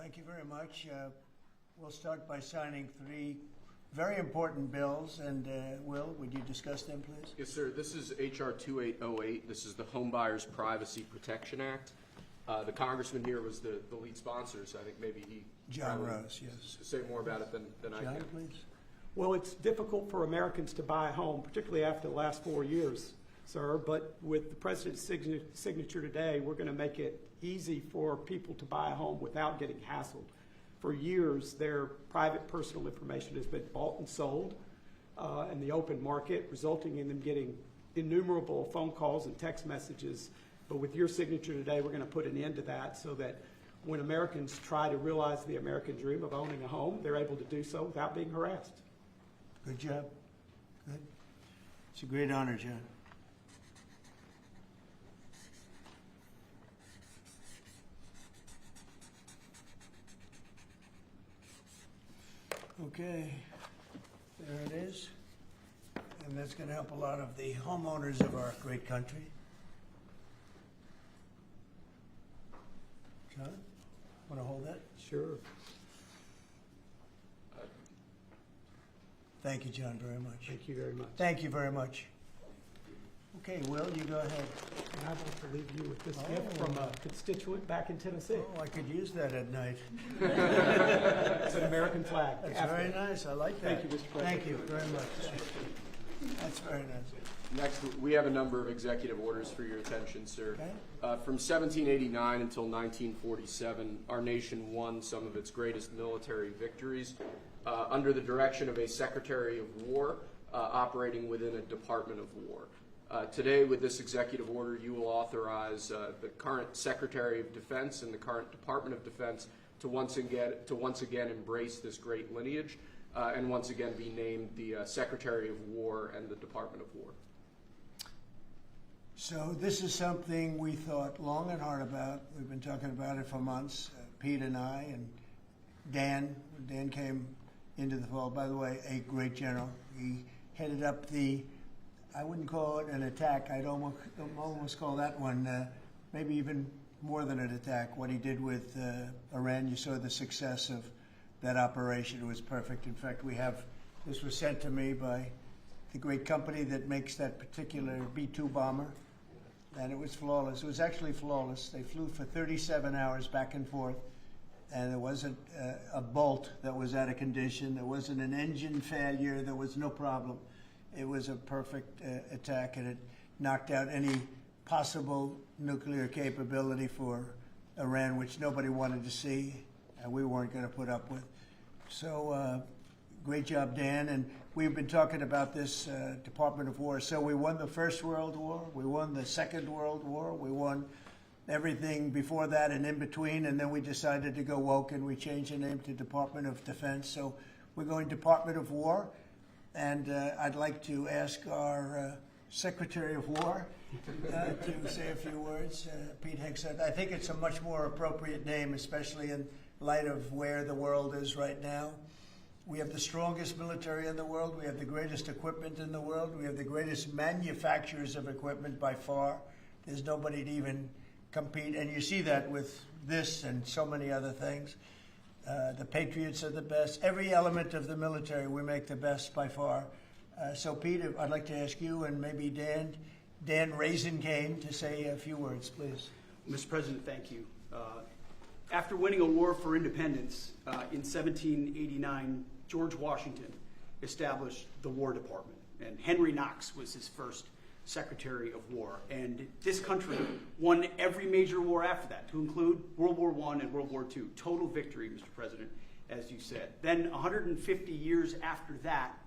Thank you very much. We'll start by signing three very important bills. And Will, would you discuss them, please? Yes, sir. This is H.R. 2808. This is the Homebuyers Privacy Protection Act. The congressman here was the lead sponsor, so I think maybe he John Rose, yes. Say more about it than I John, can. please. Well, it's difficult for Americans to buy a home, particularly after the last 4 years, sir. But with the president's signature today, we're going to make it easy for people to buy a home without getting hassled. For years, their private personal information has been bought and sold in the open market, resulting in them getting innumerable phone calls and text messages. But with your signature today, we're going to put an end to that so that when Americans try to realize the American dream of owning a home, they're able to do so without being harassed. Good job. Good. It's a great honor, John. Okay, there it is. And that's going to help a lot of the homeowners of our great country. John, want to hold that? Sure. Thank you, John, very much. Thank you very much. Thank you very much. Okay, Will, you go ahead. And I want to leave you with this gift from a constituent back in Tennessee. Oh, I could use that at night. It's an American flag. That's very nice. I like that. Thank you, Mr. President. Thank you very much. That's very nice. Next, we have a number of executive orders for your attention, sir. Okay. From 1789 until 1947, our nation won some of its greatest military victories under the direction of a Secretary of War operating within a Department of War. Today, with this executive order, you will authorize the current Secretary of Defense and the current Department of Defense to once again embrace this great lineage and once again be named the Secretary of War and the Department of War. So this is something we thought long and hard about. We've been talking about it for months, Pete and I, and Dan. Dan came into the fold. By the way, a great general. He headed up the, I wouldn't call it an attack. I'd almost call that one maybe even more than an attack. What he did with Iran, you saw the success of that operation. It was perfect. In fact, this was sent to me by the great company that makes that particular B-2 bomber. And it was flawless. It was actually flawless. They flew for 37 hours back and forth, and there wasn't a bolt that was out of condition. There wasn't an engine failure. There was no problem. It was a perfect attack, and it knocked out any possible nuclear capability for Iran, which nobody wanted to see, and we weren't going to put up with. So great job, Dan. And we've been talking about this Department of War. So we won the First World War. We won the Second World War. We won everything before that and in between. And then we decided to go woke, and we changed the name to Department of Defense. So we're going Department of War. And I'd like to ask our Secretary of War to say a few words. Pete Hegseth. I think it's a much more appropriate name, especially in light of where the world is right now. We have the strongest military in the world. We have the greatest equipment in the world. We have the greatest manufacturers of equipment by far. There's nobody to even compete. And you see that with this and so many other things. The Patriots are the best. Every element of the military, we make the best by far. So, Pete, I'd like to ask you and maybe Dan Raisin-Kane to say a few words, please. Mr. President, thank you. After winning a war for independence in 1789, George Washington established the War Department, and Henry Knox was his first Secretary of War. And this country won every major war after that, to include World War I and World War II. Total victory, Mr. President, as you said. Then 150 years after that,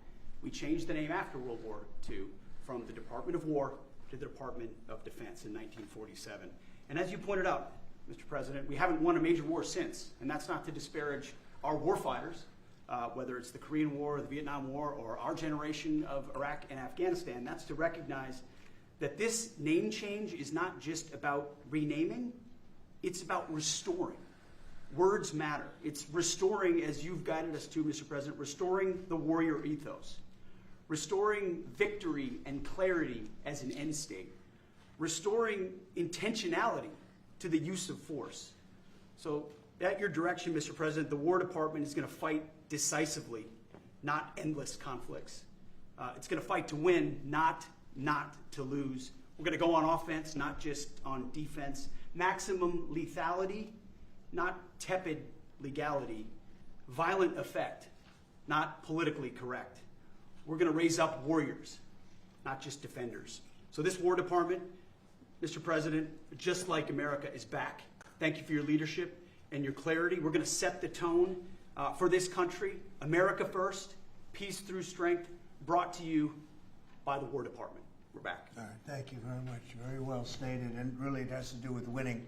we changed the name after World War II from the Department of War to the Department of Defense in 1947. And as you pointed out, Mr. President, we haven't won a major war since, and that's not to disparage our warfighters, whether it's the Korean War or the Vietnam War or our generation of Iraq and Afghanistan. That's to recognize that this name change is not just about renaming, it's about restoring. Words matter. It's restoring, as you've guided us to, Mr. President, restoring the warrior ethos, restoring victory and clarity as an end state, restoring intentionality to the use of force. So At your direction, Mr. President, the War Department is going to fight decisively, not endless conflicts. It's going to fight to win, not to lose. We're going to go on offense, not just on defense. Maximum lethality, not tepid legality. Violent effect, not politically correct. We're going to raise up warriors, not just defenders. So this War Department, Mr. President, just like America, is back. Thank you for your leadership and your clarity. We're going to set the tone for this country. America first, peace through strength, brought to you by the War Department. We're back. All right, thank you very much. Very well stated, and really it has to do with winning.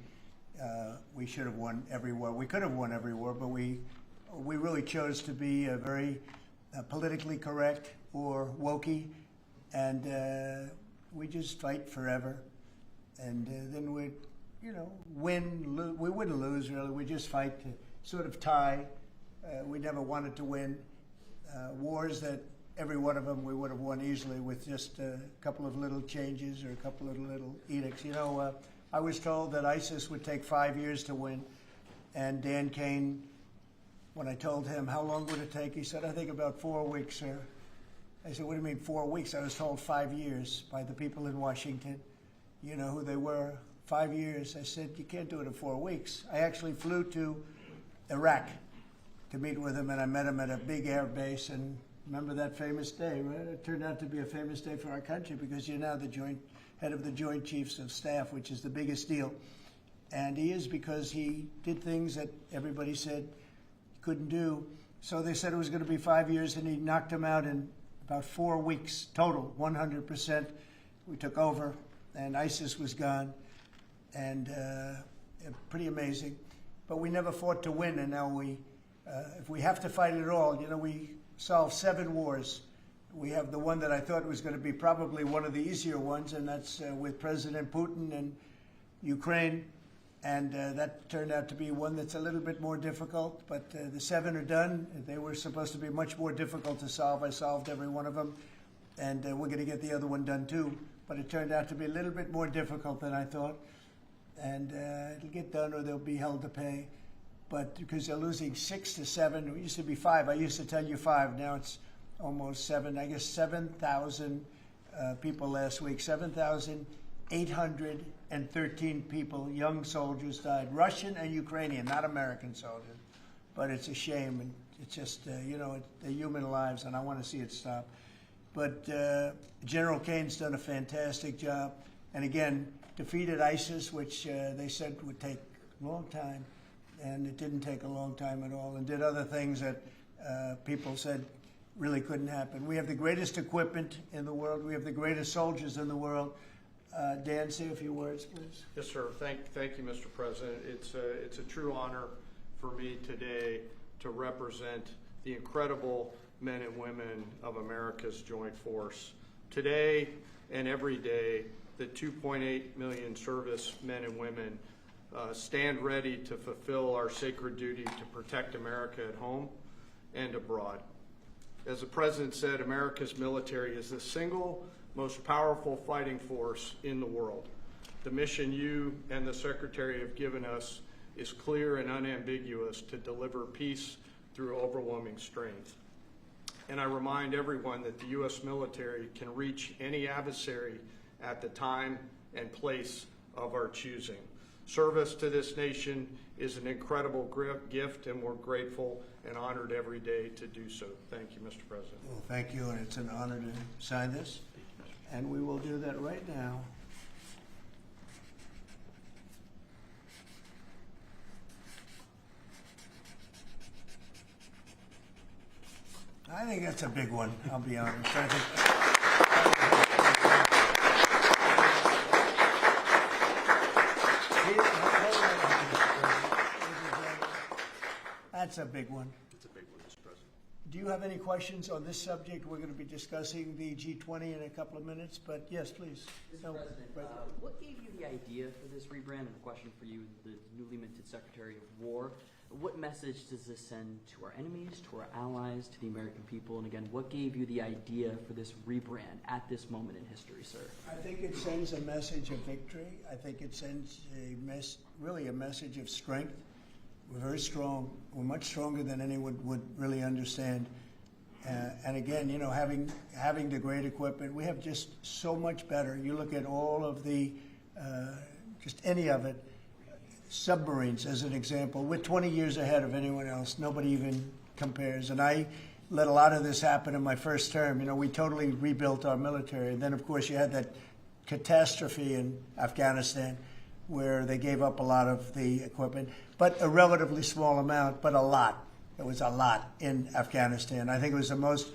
We should have won every war. We could have won every war, but we really chose to be very politically correct or wokey, and we just fight forever. And then we, win. We wouldn't lose really. We just fight to sort of tie. We never wanted to win wars that. Every one of them we would have won easily with just a couple of little changes or a couple of little edicts. I was told that ISIS would take 5 years to win, and Dan Kane, when I told him how long would it take, he said, I think about 4 weeks, sir. I said, what do you mean 4 weeks? I was told 5 years by the people in Washington. You know who they were? 5 years. I said, you can't do it in 4 weeks. I actually flew to Iraq to meet with him, and I met him at a big air base, and remember that famous day, right? It turned out to be a famous day for our country because you're now the head of the Joint Chiefs of Staff, which is the biggest deal. And he is because he did things that everybody said he couldn't do. So they said it was going to be 5 years, and he knocked them out in about 4 weeks total, 100%. We took over, and ISIS was gone, and pretty amazing. But we never fought to win, and now if we have to fight it all, we solved 7 wars. We have the one that I thought was going to be probably one of the easier ones, and that's with President Putin and Ukraine. And that turned out to be one that's a little bit more difficult, but the 7 are done. They were supposed to be much more difficult to solve. I solved every one of them, and we're going to get the other one done too. But it turned out to be a little bit more difficult than I thought. And it'll get done or they'll be held to pay. But because they're losing 6 to 7, it used to be 5. I used to tell you 5. Now it's almost 7. I guess 7,000 people last week. 7,813 people, young soldiers, died. Russian and Ukrainian, not American soldiers. But it's a shame, and it's just they're human lives, and I want to see it stop. But General Kane's done a fantastic job, and again defeated ISIS, which they said would take a long time. And it didn't take a long time at all, and did other things that people said really couldn't happen. We have the greatest equipment in the world. We have the greatest soldiers in the world. Dan, say a few words, please. Yes, sir. Thank you, Mr. President. It's a true honor for me today to represent the incredible men and women of America's Joint Force. Today and every day, the 2.8 million service men and women stand ready to fulfill our sacred duty to protect America at home and abroad. As the President said, America's military is the single most powerful fighting force in the world. The mission you and the Secretary have given us is clear and unambiguous to deliver peace through overwhelming strength. And I remind everyone that the U.S. military can reach any adversary at the time and place of our choosing. Service to this nation is an incredible gift, and we're grateful and honored every day to do so. Thank you, Mr. President. Well, thank you, and it's an honor to sign this. And we will do that right now. I think that's a big one, I'll be honest. That's a big one. It's a big one, Mr. President. Do you have any questions on this subject? We're going to be discussing the G20 in a couple of minutes, but yes, please. Mr. President, what gave you the idea for this rebrand? And a question for you, the newly minted Secretary of War. What message does this send to our enemies, to our allies, to the American people? And again, what gave you the idea for this rebrand at this moment in history, sir? I think it sends a message of victory. I think it sends really a message of strength. We're very strong. We're much stronger than anyone would really understand. And again, you know, having the great equipment, we have just so much better. You look at all of the, just any of it, submarines as an example. We're 20 years ahead of anyone else. Nobody even compares. And I let a lot of this happen in my first term. You know, we totally rebuilt our military. And then, of course, you had that catastrophe in Afghanistan where they gave up a lot of the equipment, but a relatively small amount, but a lot. It was a lot in Afghanistan. I think it was the most,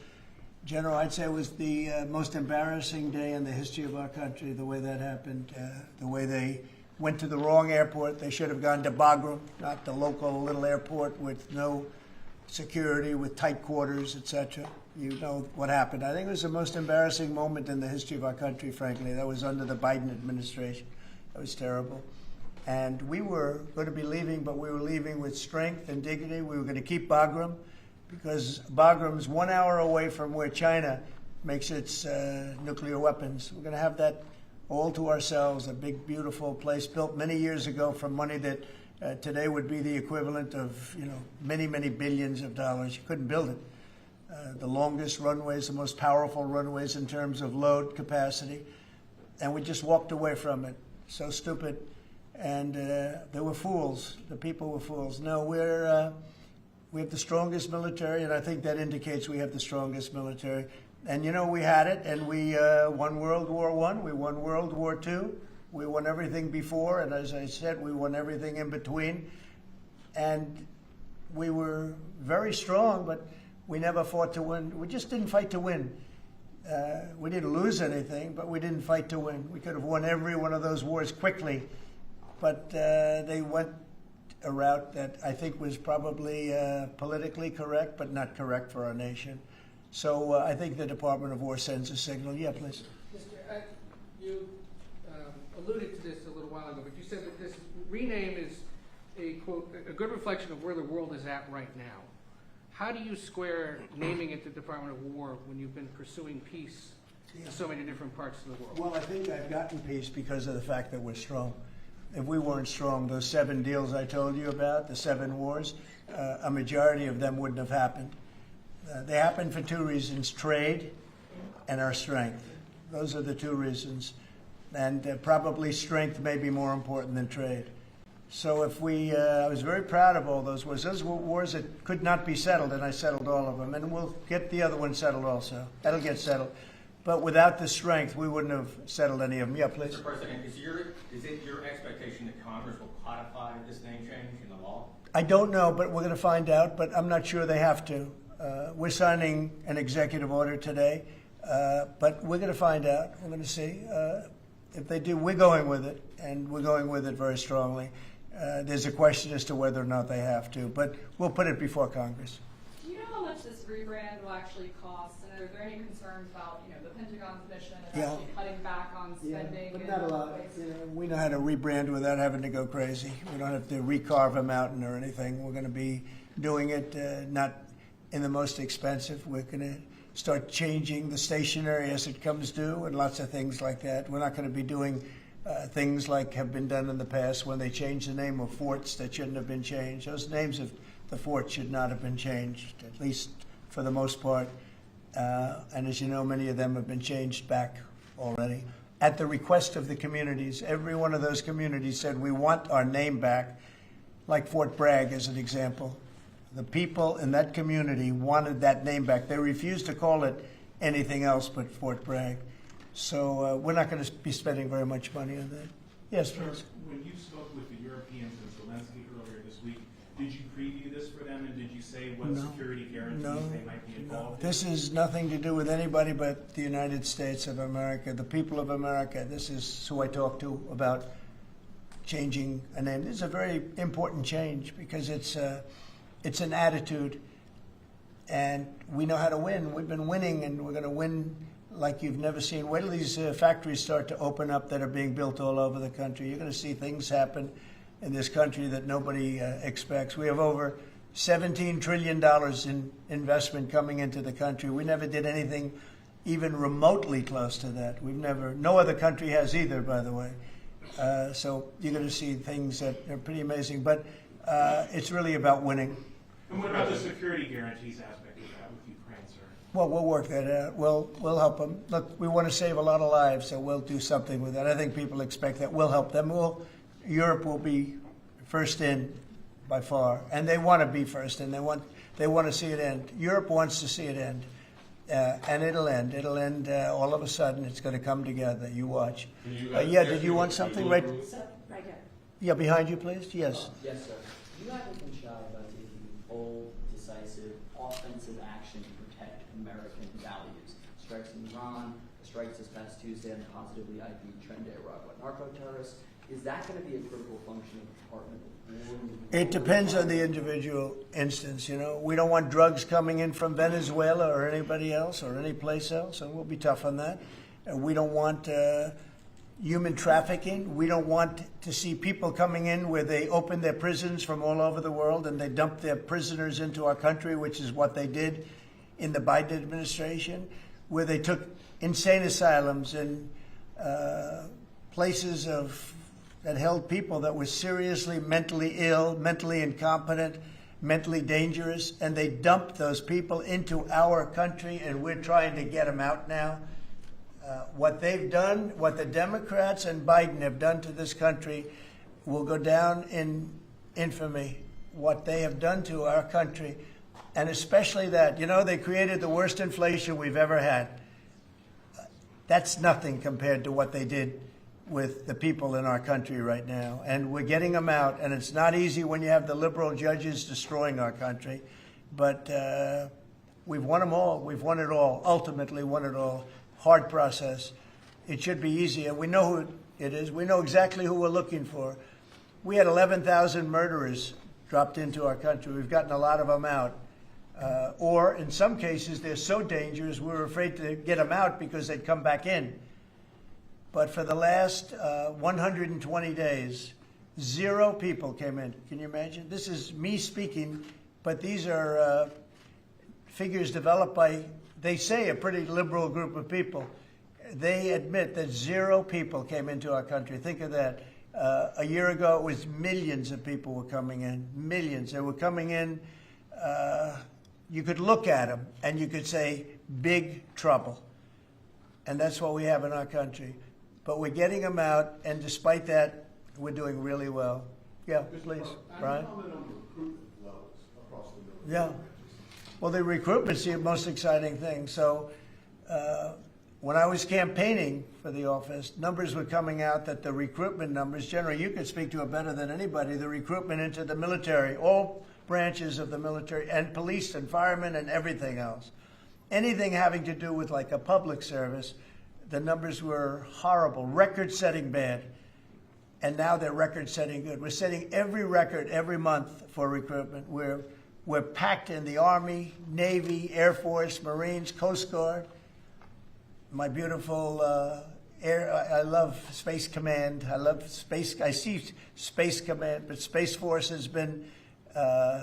General, I'd say it was the most embarrassing day in the history of our country, the way that happened, the way they went to the wrong airport. They should have gone to Bagram, not the local little airport with no security, with tight quarters, etc. You know what happened. I think it was the most embarrassing moment in the history of our country, frankly. That was under the Biden administration. That was terrible. And we were going to be leaving, but we were leaving with strength and dignity. We were going to keep Bagram because Bagram's 1 hour away from where China makes its nuclear weapons. We're going to have that all to ourselves, a big, beautiful place built many years ago from money that today would be the equivalent of, you know, many, many billions of dollars. You couldn't build it. The longest runways, the most powerful runways in terms of load capacity. And we just walked away from it. So stupid. And they were fools. The people were fools. No, we have the strongest military, and I think that indicates we have the strongest military. And, you know, we had it, and we won World War I, we won World War II, we won everything before, and as I said, we won everything in between. And we were very strong, but we never fought to win. We just didn't fight to win. We didn't lose anything, but we didn't fight to win. We could have won every one of those wars quickly. But they went a route that I think was probably politically correct, but not correct for our nation. So I think the Department of War sends a signal. Yeah, please. Mr. You alluded to this a little while ago, but you said that this rename is a, quote, a good reflection of where the world is at right now. How do you square naming it the Department of War when you've been pursuing peace in so many different parts of the world? Well, I think I've gotten peace because of the fact that we're strong. If we weren't strong, those 7 deals I told you about, the 7 wars, a majority of them wouldn't have happened. They happened for 2 reasons, trade and our strength. Those are the 2 reasons. And probably strength may be more important than trade. So if I was very proud of all those wars. Those were wars that could not be settled, and I settled all of them. And we'll get the other one settled also. That'll get settled. But without the strength, we wouldn't have settled any of them. Yeah, please. Mr. President, is it your expectation that Congress will codify this name change in the law? I don't know, but we're going to find out. But I'm not sure they have to. We're signing an executive order today, but we're going to find out. We're going to see. If they do, we're going with it, and we're going with it very strongly. There's a question as to whether or not they have to, but we'll put it before Congress. Do you know how much this rebrand will actually cost? And are there any concerns about, you know, the Pentagon's mission and actually cutting back on spending? But not a lot. You know, we know how to rebrand without having to go crazy. We don't have to recarve a mountain or anything. We're going to be doing it not in the most expensive. We're going to start changing the stationery as it comes due and lots of things like that. We're not going to be doing things like have been done in the past when they changed the name of forts that shouldn't have been changed. Those names of the forts should not have been changed, at least for the most part. And as you know, many of them have been changed back already. At the request of the communities, every one of those communities said, we want our name back, like Fort Bragg as an example. The people in that community wanted that name back. They refused to call it anything else but Fort Bragg. So we're not going to be spending very much money on that. Yes, please. When you spoke with the Europeans and Zelensky earlier this week, did you preview this for them, and did you say what security guarantees they might be involved in? This is nothing to do with anybody but the United States of America, the people of America. This is who I talked to about changing a name. This is a very important change because it's an attitude, and we know how to win. We've been winning, and we're going to win like you've never seen. Wait till these factories start to open up that are being built all over the country. You're going to see things happen in this country that nobody expects. We have over $17 trillion in investment coming into the country. We never did anything even remotely close to that. No other country has either, by the way. So you're going to see things that are pretty amazing. But It's really about winning. And what about the security guarantees aspect of that with Ukraine, sir? Well, we'll work that out. We'll help them. Look, we want to save a lot of lives, so we'll do something with that. I think people expect that. We'll help them. Europe will be first in by far, and they want to be first, and they want to see it end. Europe wants to see it end, and it'll end. It'll end all of a sudden. It's going to come together. You watch. Yeah, did you want something right? Right here. Yeah, behind you, please. Yes. Yes, sir. You haven't been shy about taking bold, decisive, offensive action to protect American values. Strikes in Iran, strikes this past Tuesday on the positively ID'd Tren de Aragua narco-terrorists. Is that going to be a critical function of the Department of War? It depends on the individual instance, you know. We don't want drugs coming in from Venezuela or anybody else or any place else, and we'll be tough on that. We don't want human trafficking. We don't want to see people coming in where they open their prisons from all over the world and they dump their prisoners into our country, which is what they did in the Biden administration, where they took insane asylums and places that held people that were seriously mentally ill, mentally incompetent, mentally dangerous, and they dumped those people into our country, and we're trying to get them out now. What they've done, what the Democrats and Biden have done to this country will go down in infamy. What they have done to our country, and especially that, you know, they created the worst inflation we've ever had. That's nothing compared to what they did with the people in our country right now. And we're getting them out, and it's not easy when you have the liberal judges destroying our country. But we've won them all. We've won it all, ultimately won it all. Hard process. It should be easy, and we know who it is. We know exactly who we're looking for. We had 11,000 murderers dropped into our country. We've gotten a lot of them out. Or in some cases, they're so dangerous, we were afraid to get them out because they'd come back in. But for the last 120 days, 0 people came in. Can you imagine? This is me speaking, but these are figures developed by, they say, a pretty liberal group of people. They admit that 0 people came into our country. Think of that. A year ago, it was millions of people were coming in. Millions. They were coming in. You could look at them and you could say, big trouble. And that's what we have in our country. But we're getting them out, and despite that, we're doing really well. Yeah, please, Brian. Yeah. Well, the recruitment's the most exciting thing. So when I was campaigning for the office, numbers were coming out that the recruitment numbers, generally, you could speak to it better than anybody, the recruitment into the military, all branches of the military, and police and firemen and everything else. Anything having to do with like a public service, the numbers were horrible, record-setting bad. And now they're record-setting good. We're setting every record every month for recruitment. We're packed in the Army, Navy, Air Force, Marines, Coast Guard. My beautiful I love Space Command. I see Space Command, but Space Force has been,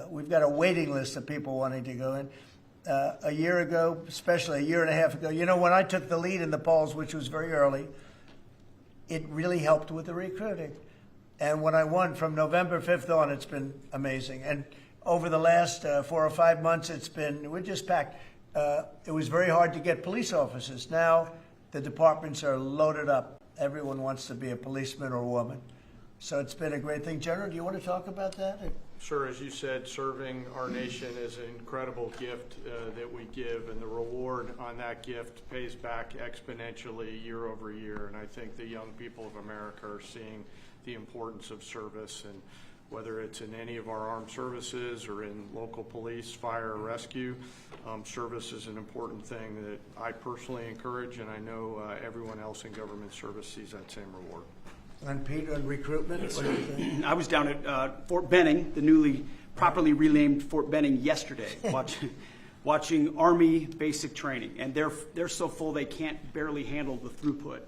we've got a waiting list of people wanting to go in. A year ago, especially a year and a half ago, you know, when I took the lead in the polls, which was very early, it really helped with the recruiting. And when I won from November 5th on, it's been amazing. And over the last 4 or 5 months, we're just packed. It was very hard to get police officers. Now the departments are loaded up. Everyone wants to be a policeman or woman. So it's been a great thing. General, do you want to talk about that? Sure, as you said, serving our nation is an incredible gift that we give, and the reward on that gift pays back exponentially year over year. And I think the young people of America are seeing the importance of service, and whether it's in any of our armed services or in local police, fire, or rescue, service is an important thing that I personally encourage, and I know everyone else in government service sees that same reward. And Peter, on recruitment, what do you think? I was down at Fort Benning, the newly properly renamed Fort Benning, yesterday, watching Army basic training, and they're so full they can't barely handle the throughput.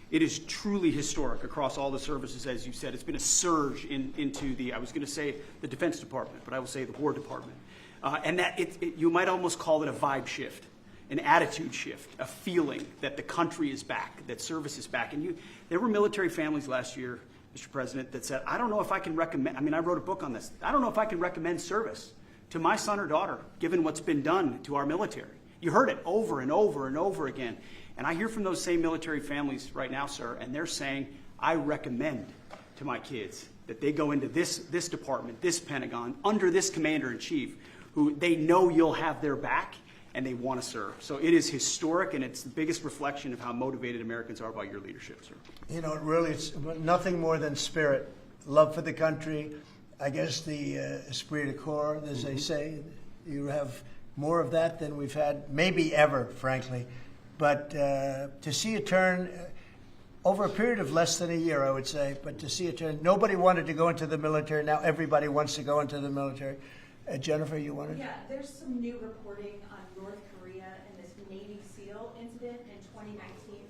It is truly historic across all the services, as you said. It's been a surge into I was going to say the Defense Department, but I will say the War Department, and that you might almost call it a vibe shift, an attitude shift, a feeling that the country is back, that service is back. And there were military families last year, Mr. President, that said, I don't know if I can recommend, I wrote a book on this. I don't know if I can recommend service to my son or daughter, given what's been done to our military. You heard it over and over and over again. And I hear from those same military families right now, sir, and they're saying, I recommend to my kids that they go into this department, this Pentagon, under this commander-in-chief, who they know you'll have their back and they want to serve. So it is historic, and it's the biggest reflection of how motivated Americans are by your leadership, sir. You know, really, it's nothing more than spirit, love for the country. I guess the esprit de corps, as they say, you have more of that than we've had maybe ever, frankly. But to see a turn over a period of less than a year, I would say, but to see a turn, nobody wanted to go into the military. Now everybody wants to go into the military. Jennifer, you wanted? Yeah, there's some new reporting on North Korea and this Navy SEAL incident in 2019.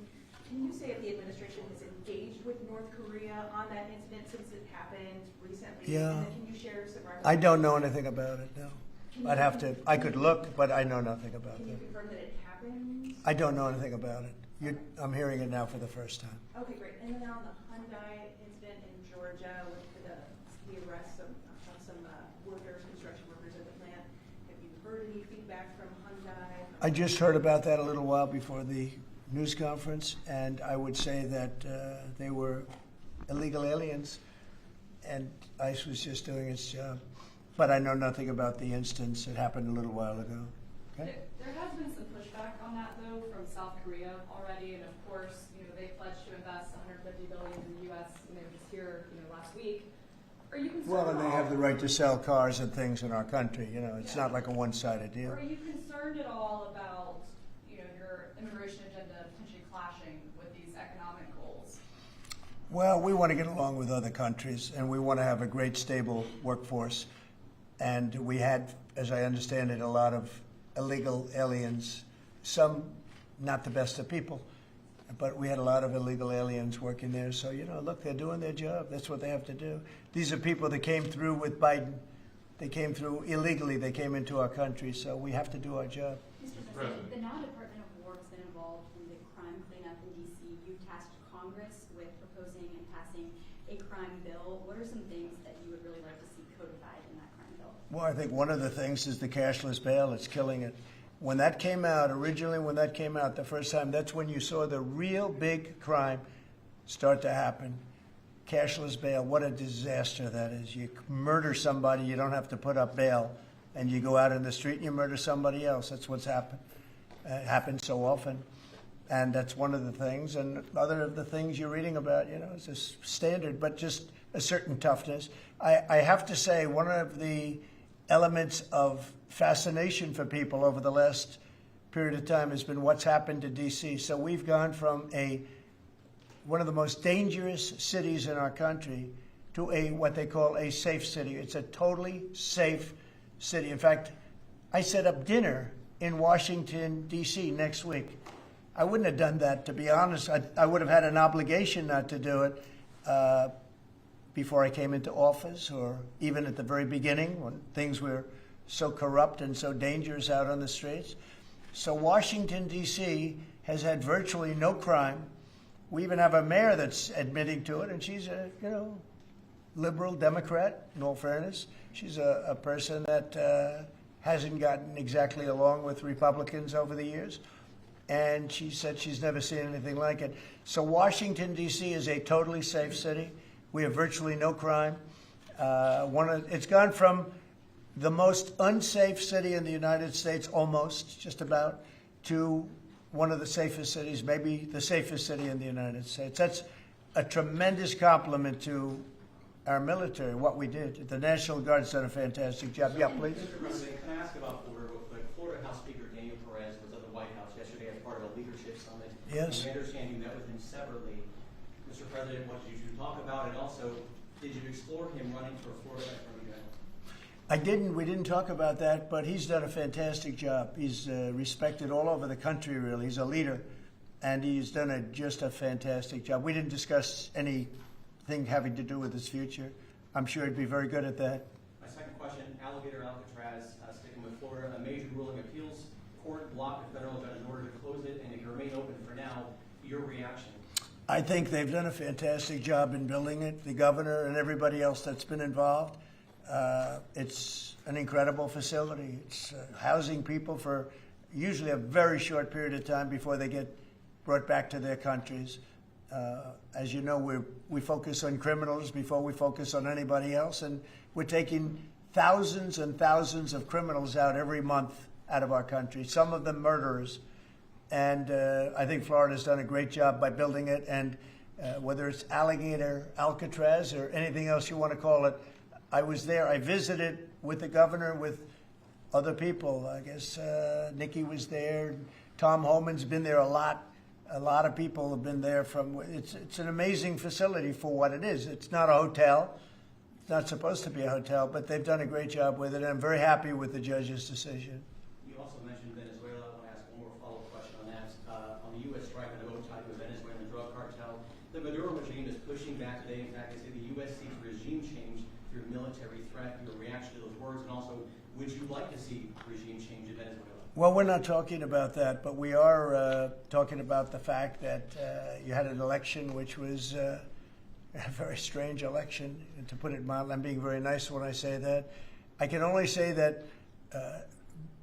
Can you say if the administration has engaged with North Korea on that incident since it happened recently? Yeah. And then can you share some records? I don't know anything about it, no. I'd have to, I could look, but I know nothing about Can you it. confirm that it happened? I don't know anything about it. I'm hearing it now for the first time. Okay, great. And then on the Hyundai incident in Georgia with the arrest of some workers, construction workers at the plant, have you heard any feedback from Hyundai? I just heard about that a little while before the news conference, and I would say that they were illegal aliens, and ICE was just doing its job. But I know nothing about the instance. It happened a little while ago. Okay? There has been some pushback on that, though, from South Korea already, and of course, they pledged to invest $150 billion in the U.S. and they were just here, last week. Are you concerned? Well, and they have the right to sell cars and things in our country. It's not like a one-sided deal. Are you concerned at all about, your immigration agenda potentially clashing with these economic goals? Well, we want to get along with other countries, and we want to have a great, stable workforce. And we had, as I understand it, a lot of illegal aliens, some not the best of people, but we had a lot of illegal aliens working there. So, look, they're doing their job. That's what they have to do. These are people that came through with Biden. They came through illegally. They came into our country, so we have to do our job. Mr. President, the now Department of War has been involved in the crime cleanup in D.C. You tasked Congress with proposing and passing a crime bill. What are some things that you would really like to see codified in that crime bill? Well, I think one of the things is the cashless bail. It's killing it. When that came out, the first time, that's when you saw the real big crime start to happen. Cashless bail, what a disaster that is. You murder somebody, you don't have to put up bail, and you go out in the street and you murder somebody else. That's what's happened. It happens so often. And that's one of the things. And other of the things you're reading about, it's a standard, but just a certain toughness. I have to say, one of the elements of fascination for people over the last period of time has been what's happened to D.C. So we've gone from one of the most dangerous cities in our country to what they call a safe city. It's a totally safe city. In fact, I set up dinner in Washington, D.C. next week. I wouldn't have done that, to be honest. I would have had an obligation not to do it before I came into office, or even at the very beginning when things were so corrupt and so dangerous out on the streets. So Washington, D.C. has had virtually no crime. We even have a mayor that's admitting to it, and she's a liberal Democrat, in all fairness. She's a person that hasn't gotten exactly along with Republicans over the years. And she said she's never seen anything like it. So Washington, D.C. is a totally safe city. We have virtually no crime. It's gone from the most unsafe city in the United States, almost, just about, to one of the safest cities, maybe the safest city in the United States. That's a tremendous compliment to our military, what we did. The National Guard's done a fantastic job. Yeah, please. Mr. President, can I ask about Florida real quick? Florida House Speaker Daniel Perez was at the White House yesterday as part of a leadership summit. Yes. And I understand you met with him separately. Mr. President, what did you talk about? And also, did you explore him running for Florida Attorney General? I didn't. We didn't talk about that, but he's done a fantastic job. He's respected all over the country, really. He's a leader, and he's done just a fantastic job. We didn't discuss anything having to do with his future. I'm sure he'd be very good at that. My second question, Alligator Alcatraz, sticking with Florida, a major ruling appeals court blocked the federal judge's order to close it, and if you remain open for now, your reaction? I think they've done a fantastic job in building it, the governor and everybody else that's been involved. It's an incredible facility. It's housing people for usually a very short period of time before they get brought back to their countries. As you know, we focus on criminals before we focus on anybody else, and we're taking thousands and thousands of criminals out every month out of our country, some of them murderers. And I think Florida's done a great job by building it, and whether it's Alligator, Alcatraz, or anything else you want to call it, I was there. I visited with the governor, with other people. I guess Nikki was there. Tom Homan's been there a lot. A lot of people have been there from. It's an amazing facility for what it is. It's not a hotel. It's not supposed to be a hotel, but they've done a great job with it, and I'm very happy with the judge's decision. You also mentioned Venezuela. I want to ask one more follow-up question on that. On the U.S. strike on the boat tied to a Venezuelan drug cartel, the Maduro regime is pushing back today. In fact, they say the U.S. seeks regime change through military threat. Your reaction to those words, and also, would you like to see regime change in Venezuela? Well, we're not talking about that, but we are talking about the fact that you had an election which was a very strange election, to put it mildly. I'm being very nice when I say that. I can only say that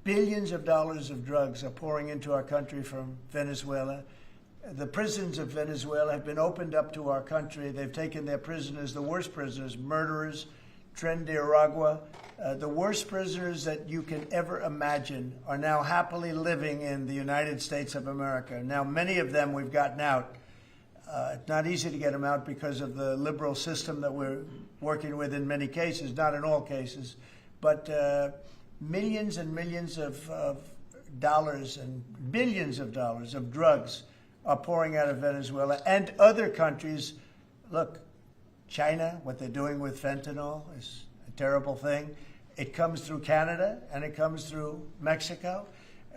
billions of dollars of drugs are pouring into our country from Venezuela. The prisons of Venezuela have been opened up to our country. They've taken their prisoners, the worst prisoners, murderers, Tren de Aragua. The worst prisoners that you can ever imagine are now happily living in the United States of America. Now, many of them we've gotten out. It's not easy to get them out because of the liberal system that we're working with in many cases, not in all cases. But millions and millions of dollars and billions of dollars of drugs are pouring out of Venezuela and other countries. Look, China, what they're doing with fentanyl is a terrible thing. It comes through Canada and it comes through Mexico,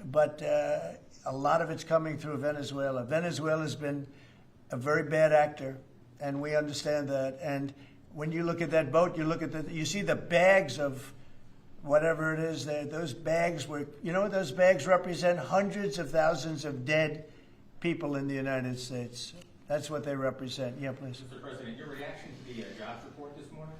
but a lot of it's coming through Venezuela. Venezuela's been a very bad actor, and we understand that. And when you look at that boat, you see the bags of whatever it is there. Those bags what those bags represent? Hundreds of thousands of dead people in the United States. That's what they represent. Yeah, please. Mr. President, your reaction to the jobs report this morning?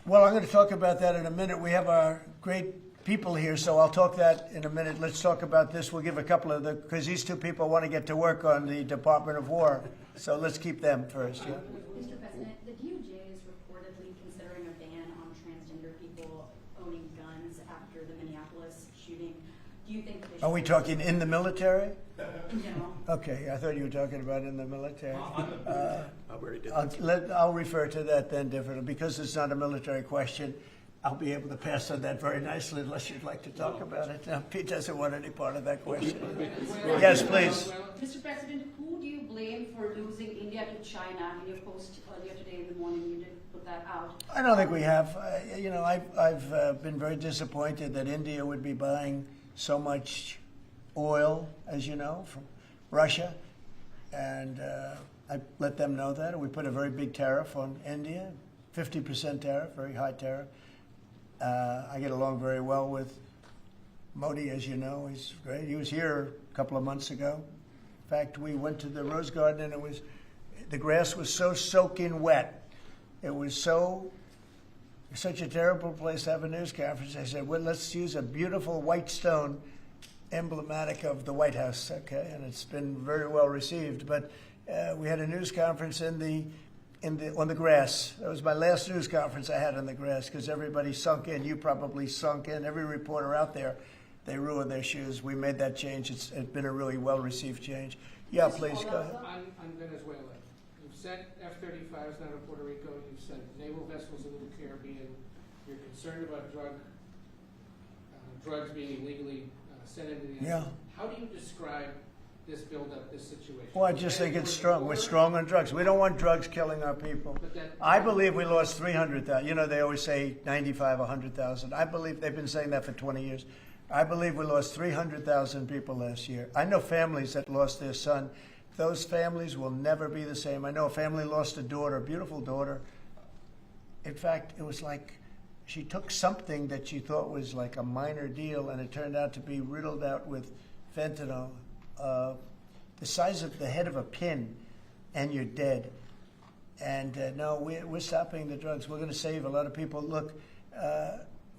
Well, I'm going to talk about that in a minute. We have our great people here, so I'll talk that in a minute. Let's talk about this. We'll give a couple of because these two people want to get to work on the Department of War. So let's keep them first. Yeah. Mr. President, the DOJ is reportedly considering a ban on transgender people owning guns after the Minneapolis shooting. Do you think that they should... Are we talking in the military? In general. Okay, I thought you were talking about in the military. Did I'll refer to that then differently. Because it's not a military question, I'll be able to pass on that very nicely unless you'd like to talk about it. Pete doesn't want any part of that question. Yes, please. Mr. President, who do you blame for losing India to China? In your post earlier today in the morning, you did put that out. I don't think we have. I've been very disappointed that India would be buying so much oil, as you know, from Russia. And I let them know that. We put a very big tariff on India, 50% tariff, very high tariff. I get along very well with Modi, as you know. He's great. He was here a couple of months ago. In fact, we went to the Rose Garden, and the grass was so soaking wet. It was such a terrible place to have a news conference. I said, well, let's use a beautiful white stone emblematic of the White House, okay? And it's been very well received. But we had a news conference on the grass. That was my last news conference I had on the grass because everybody sunk in. You probably sunk in. Every reporter out there, they ruined their shoes. We made that change. It's been a really well-received change. Yeah, please, go ahead. On Venezuela, you've sent F-35s down to Puerto Rico. You've sent naval vessels into the Caribbean. You're concerned about drugs being illegally sent into the United States. How do you describe this build-up, this situation? Well, I just think it's strong. We're strong on drugs. We don't want drugs killing our people. I believe we lost 300,000. You know, they always say 95, 100,000. I believe they've been saying that for 20 years. I believe we lost 300,000 people last year. I know families that lost their son. Those families will never be the same. I know a family lost a daughter, a beautiful daughter. In fact, it was like she took something that she thought was like a minor deal, and it turned out to be riddled out with fentanyl. The size of the head of a pin. and you're dead. And no, we're stopping the drugs. We're going to save a lot of people. Look,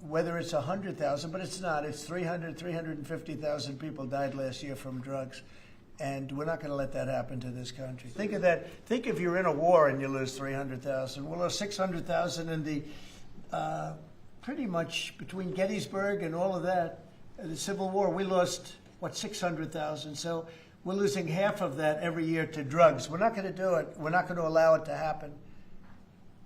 whether it's 100,000, but it's not. It's 350,000 people died last year from drugs. And we're not going to let that happen to this country. Think of that. Think if you're in a war and you lose 300,000. We'll lose 600,000 in the, pretty much between Gettysburg and all of that, the Civil War, we lost, 600,000. So we're losing half of that every year to drugs. We're not going to do it. We're not going to allow it to happen.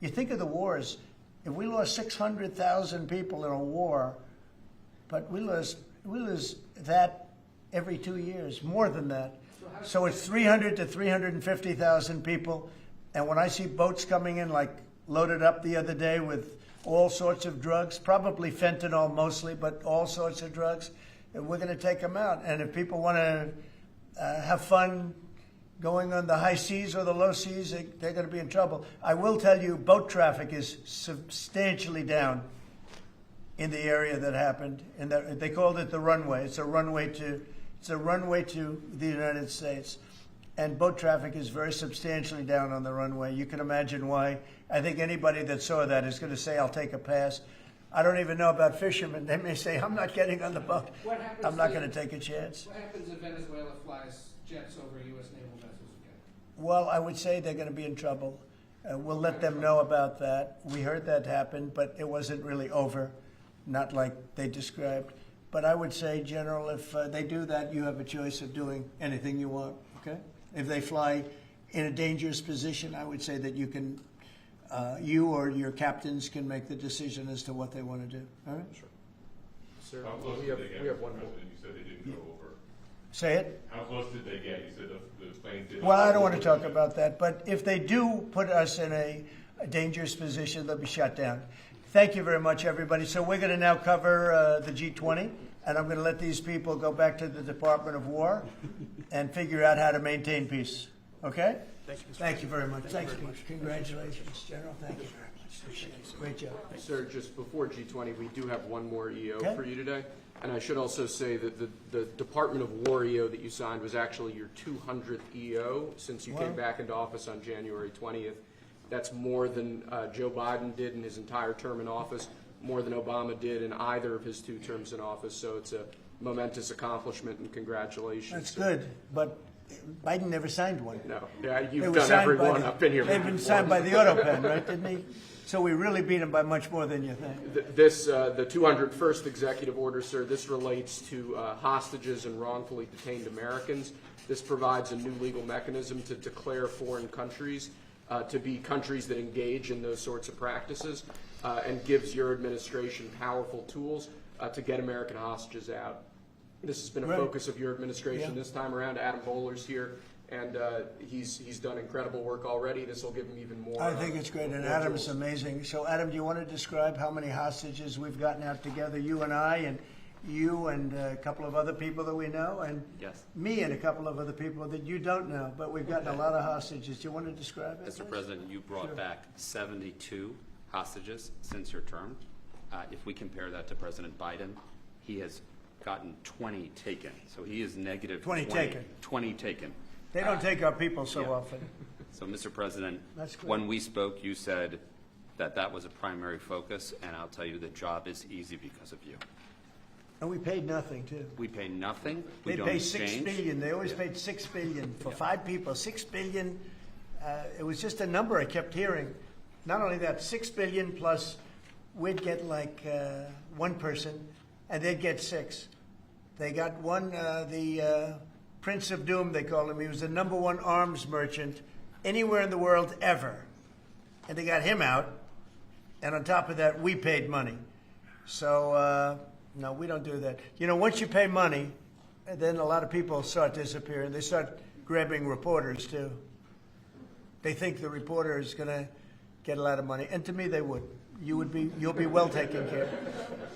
You think of the wars. If we lost 600,000 people in a war, but we lose that every 2 years, more than that. So it's 300 to 350,000 people. And when I see boats coming in, like loaded up the other day with all sorts of drugs, probably fentanyl mostly, but all sorts of drugs, and we're going to take them out. And if people want to have fun going on the high seas or the low seas, they're going to be in trouble. I will tell you, boat traffic is substantially down in the area that happened. And they called it the runway. It's a runway to the United States. And boat traffic is very substantially down on the runway. You can imagine why. I think anybody that saw that is going to say, I'll take a pass. I don't even know about fishermen. They may say, I'm not getting on the boat. I'm not going to take a chance. What happens if Venezuela flies jets over U.S. naval vessels again? Well, I would say they're going to be in trouble. We'll let them know about that. We heard that happen, but it wasn't really over, not like they described. But I would say, General, if they do that, you have a choice of doing anything you want, okay? If they fly in a dangerous position, I would say that you can, you or your captains can make the decision as to what they want to do, all right? Sure. Sir, we have one more. You said they didn't go over. Say it? How close did they get? You said the planes didn't. Well, I don't want to talk about that, but if they do put us in a dangerous position, they'll be shut down. Thank you very much, everybody. So we're going to now cover the G20, and I'm going to let these people go back to the Department of War and figure out how to maintain peace. Okay? Thank you very much. Thank you. Congratulations, General. Thank you very much. Appreciate it. Great job. Sir, just before G20, we do have one more EO for you today. And I should also say that the Department of War EO that you signed was actually your 200th EO since you came back into office on January 20th. That's more than Joe Biden did in his entire term in office, more than Obama did in either of his 2 terms in office. So it's a momentous accomplishment, and congratulations. That's good, but Biden never signed one. No, yeah, you've done every one up in here. They've been signed by the auto pen, right? Didn't he? So we really beat him by much more than you think. The 201st executive order, sir, this relates to hostages and wrongfully detained Americans. This provides a new legal mechanism to declare foreign countries to be countries that engage in those sorts of practices, and gives your administration powerful tools to get American hostages out. This has been a focus of your administration this time around. Adam Bowler's here, and he's done incredible work already. This will give him even more. I think it's great, and Adam's amazing. So, Adam, do you want to describe how many hostages we've gotten out together, you and I, and you and a couple of other people that we know, and me and a couple of other people that you don't know, but we've gotten a lot of hostages. Do you want to describe it? Mr. President, you brought back 72 hostages since your term. If we compare that to President Biden, he has gotten 20 taken. So he is negative 20 taken. 20 taken. They don't take our people so often. So, Mr. President, when we spoke, you said that that was a primary focus, and I'll tell you the job is easy because of you. And we paid nothing, too. We pay nothing. They pay $6 billion. They always paid $6 billion for 5 people. $6 billion. It was just a number I kept hearing. Not only that, $6 billion plus we'd get like one person, and they'd get 6. They got one, the Prince of Doom, they called him. He was the #1 arms merchant anywhere in the world ever. And they got him out. And on top of that, we paid money. So, no, we don't do that. You know, once you pay money, then a lot of people start disappearing. They start grabbing reporters, too. They think the reporter is going to get a lot of money. And to me, they would. You'll be well taken care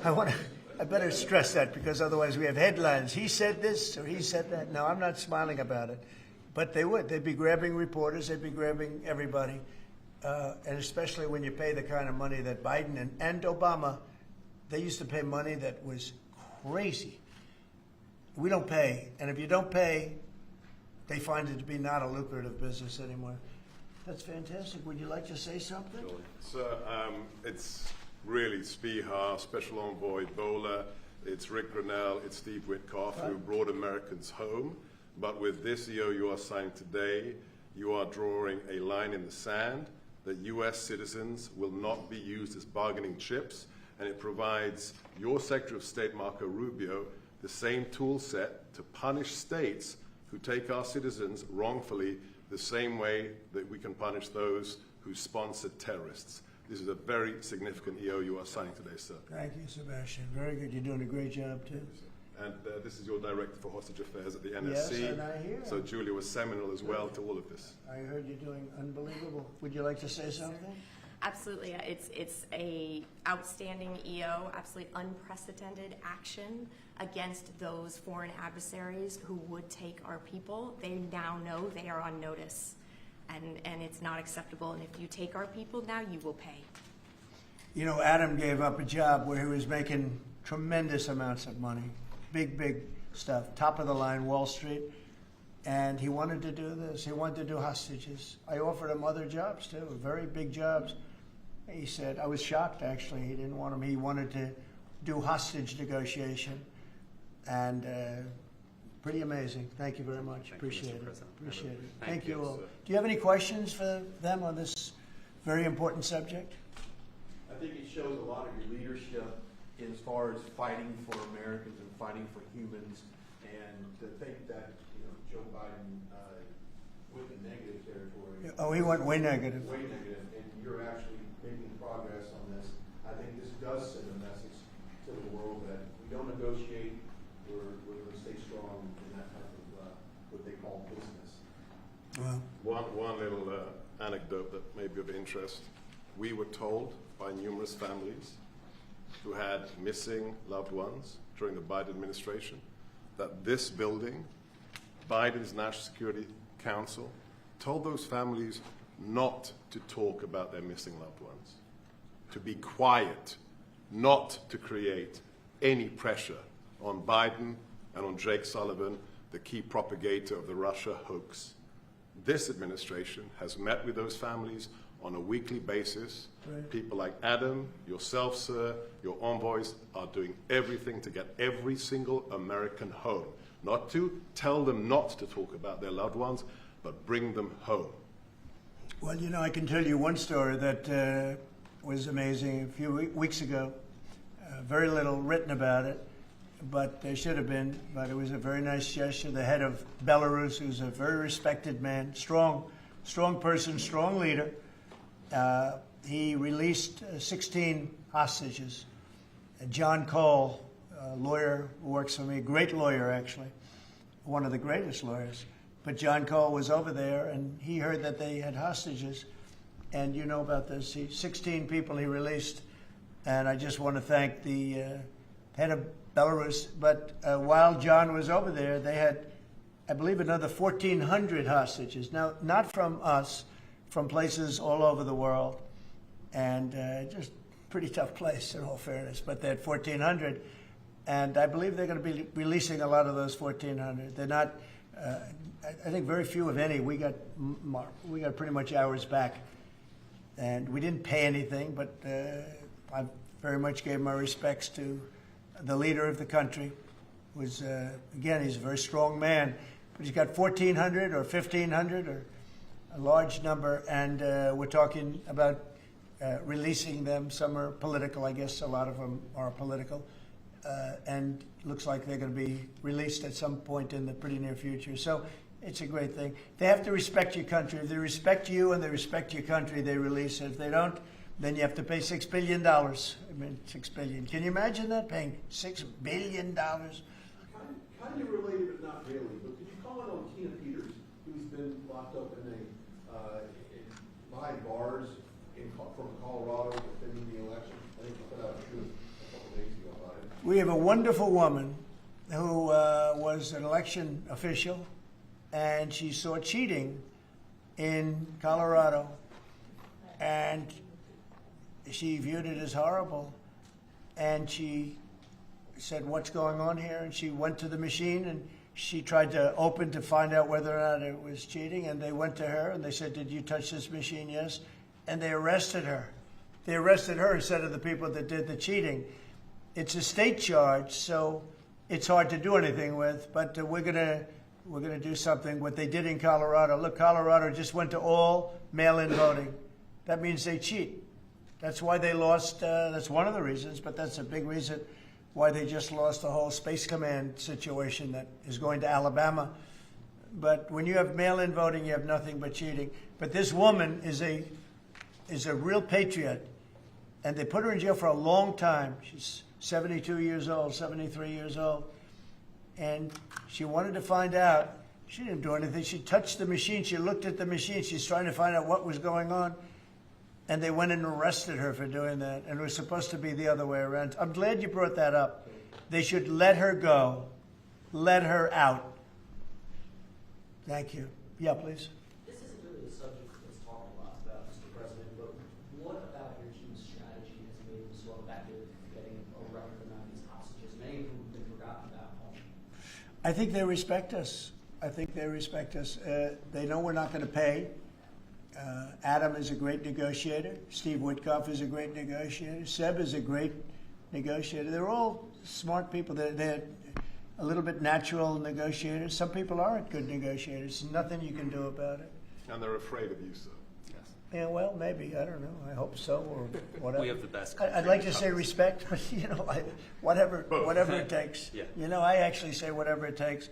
of. I better stress that, because otherwise we have headlines. He said this or he said that. No, I'm not smiling about it. But they would. They'd be grabbing reporters. They'd be grabbing everybody. And especially when you pay the kind of money that Biden and Obama, they used to pay money that was crazy. We don't pay. And if you don't pay, they find it to be not a lucrative business anymore. That's fantastic. Would you like to say something? So it's really Spihar, Special Envoy Bola, it's Rick Grinnell, it's Steve Witkoff who brought Americans home. But with this EO you are signing today, you are drawing a line in the sand that U.S. citizens will not be used as bargaining chips, and it provides your Secretary of State, Marco Rubio, the same tool set to punish states who take our citizens wrongfully the same way that we can punish those who sponsor terrorists. This is a very significant EO you are signing today, sir. Thank you, Sebastian. Very good. You're doing a great job, too. And this is your Director for Hostage Affairs at the NSC. Yes, and I hear. So Julia was seminal as well to all of this. I heard you're doing unbelievable. Would you like to say something? Absolutely. It's a outstanding EO, absolutely unprecedented action against those foreign adversaries who would take our people. They now know they are on notice, and it's not acceptable. And if you take our people now, you will pay. You know, Adam gave up a job where he was making tremendous amounts of money, big stuff, top of the line, Wall Street, and he wanted to do this. He wanted to do hostages. I offered him other jobs too, very big jobs. He said, I was shocked actually, he didn't want them. He wanted to do hostage negotiation, and pretty amazing. Thank you very much. Appreciate it. Appreciate it. Thank you all. Do you have any questions for them on this very important subject? I think it shows a lot of your leadership as far as fighting for Americans and fighting for humans, and to think that Joe Biden went in negative territory. Oh, he went way negative. Way negative, and you're actually making progress on this. I think this does send a message to the world that we don't negotiate. We're going to stay strong in that type of what they call business. Well, one little anecdote that may be of interest. We were told by numerous families who had missing loved ones during the Biden administration that this building, Biden's National Security Council, told those families not to talk about their missing loved ones, to be quiet, not to create any pressure on Biden and on Jake Sullivan, the key propagator of the Russia hoax. This administration has met with those families on a weekly basis. Right. People like Adam, yourself, sir, your envoys are doing everything to get every single American home. Not to tell them not to talk about their loved ones, but bring them home. Well, I can tell you one story that was amazing. A few weeks ago, very little written about it, but there should have been. But it was a very nice gesture. The head of Belarus, who's a very respected man, strong person, strong leader, he released 16 hostages. John Cole, a lawyer who works for me, great lawyer actually, one of the greatest lawyers. But John Cole was over there, and he heard that they had hostages. And you know about this. 16 people he released. And I just want to thank the head of Belarus. But while John was over there, they had, I believe, another 1,400 hostages. Now, not from us, from places all over the world. And just pretty tough place, in all fairness. But they had 1,400. And I believe they're going to be releasing a lot of those 1,400. They're not... I think very few, if any. We got pretty much ours back, and we didn't pay anything. But I very much gave my respects to the leader of the country. Was again, he's a very strong man, but he's got 1,400 or 1,500 or a large number, and we're talking about releasing them. Some are political, I guess. A lot of them are political. And looks like they're going to be released at some point in the pretty near future. So it's a great thing. They have to respect your country. If they respect you and they respect your country, they release it. If they don't, then you have to pay $6 billion. I mean, $6 billion. Can you imagine that, paying $6 billion? Kind of related, but not really. But could you comment on Tina Peters, who's been locked up behind bars from Colorado defending the election? I think you put out a truth a couple days ago about it. We have a wonderful woman who was an election official, and she saw cheating in Colorado, and she viewed it as horrible, and she said, what's going on here? And she went to the machine, and She tried to open to find out whether or not it was cheating, and they went to her and they said, "Did you touch this machine?" Yes. And they arrested her. They arrested her instead of the people that did the cheating. It's a state charge, so it's hard to do anything with, but we're gonna do something. What they did in Colorado, look, Colorado just went to all mail-in voting. That means they cheat. That's why they lost, that's one of the reasons, but that's a big reason why they just lost the whole Space Command situation that is going to Alabama. But when you have mail-in voting, you have nothing but cheating. But this woman is a real patriot, and they put her in jail for a long time. She's 72 years old, 73 years old, and she wanted to find out. She didn't do anything. She touched the machine. She looked at the machine. She's trying to find out what was going on. And they went and arrested her for doing that. And it was supposed to be the other way around. I'm glad you brought that up. They should let her go. Let her out. Thank you. Yeah, please. This isn't really a subject that's talked a lot about, Mr. President, but what about your team's strategy has made them so effective in getting a record amount of these hostages, many of whom have been forgotten about home? I think they respect us. I think they respect us. They know we're not going to pay. Adam is a great negotiator. Steve Witkoff is a great negotiator. Seb is a great negotiator. They're all smart people. They're a little bit natural negotiators. Some people aren't good negotiators. There's nothing you can do about it. And they're afraid of you, sir. Yes. Yeah, well, maybe. I don't know. I hope so, or whatever. We have the best. I'd like to say respect, but whatever it takes. Yeah. I actually say whatever it takes.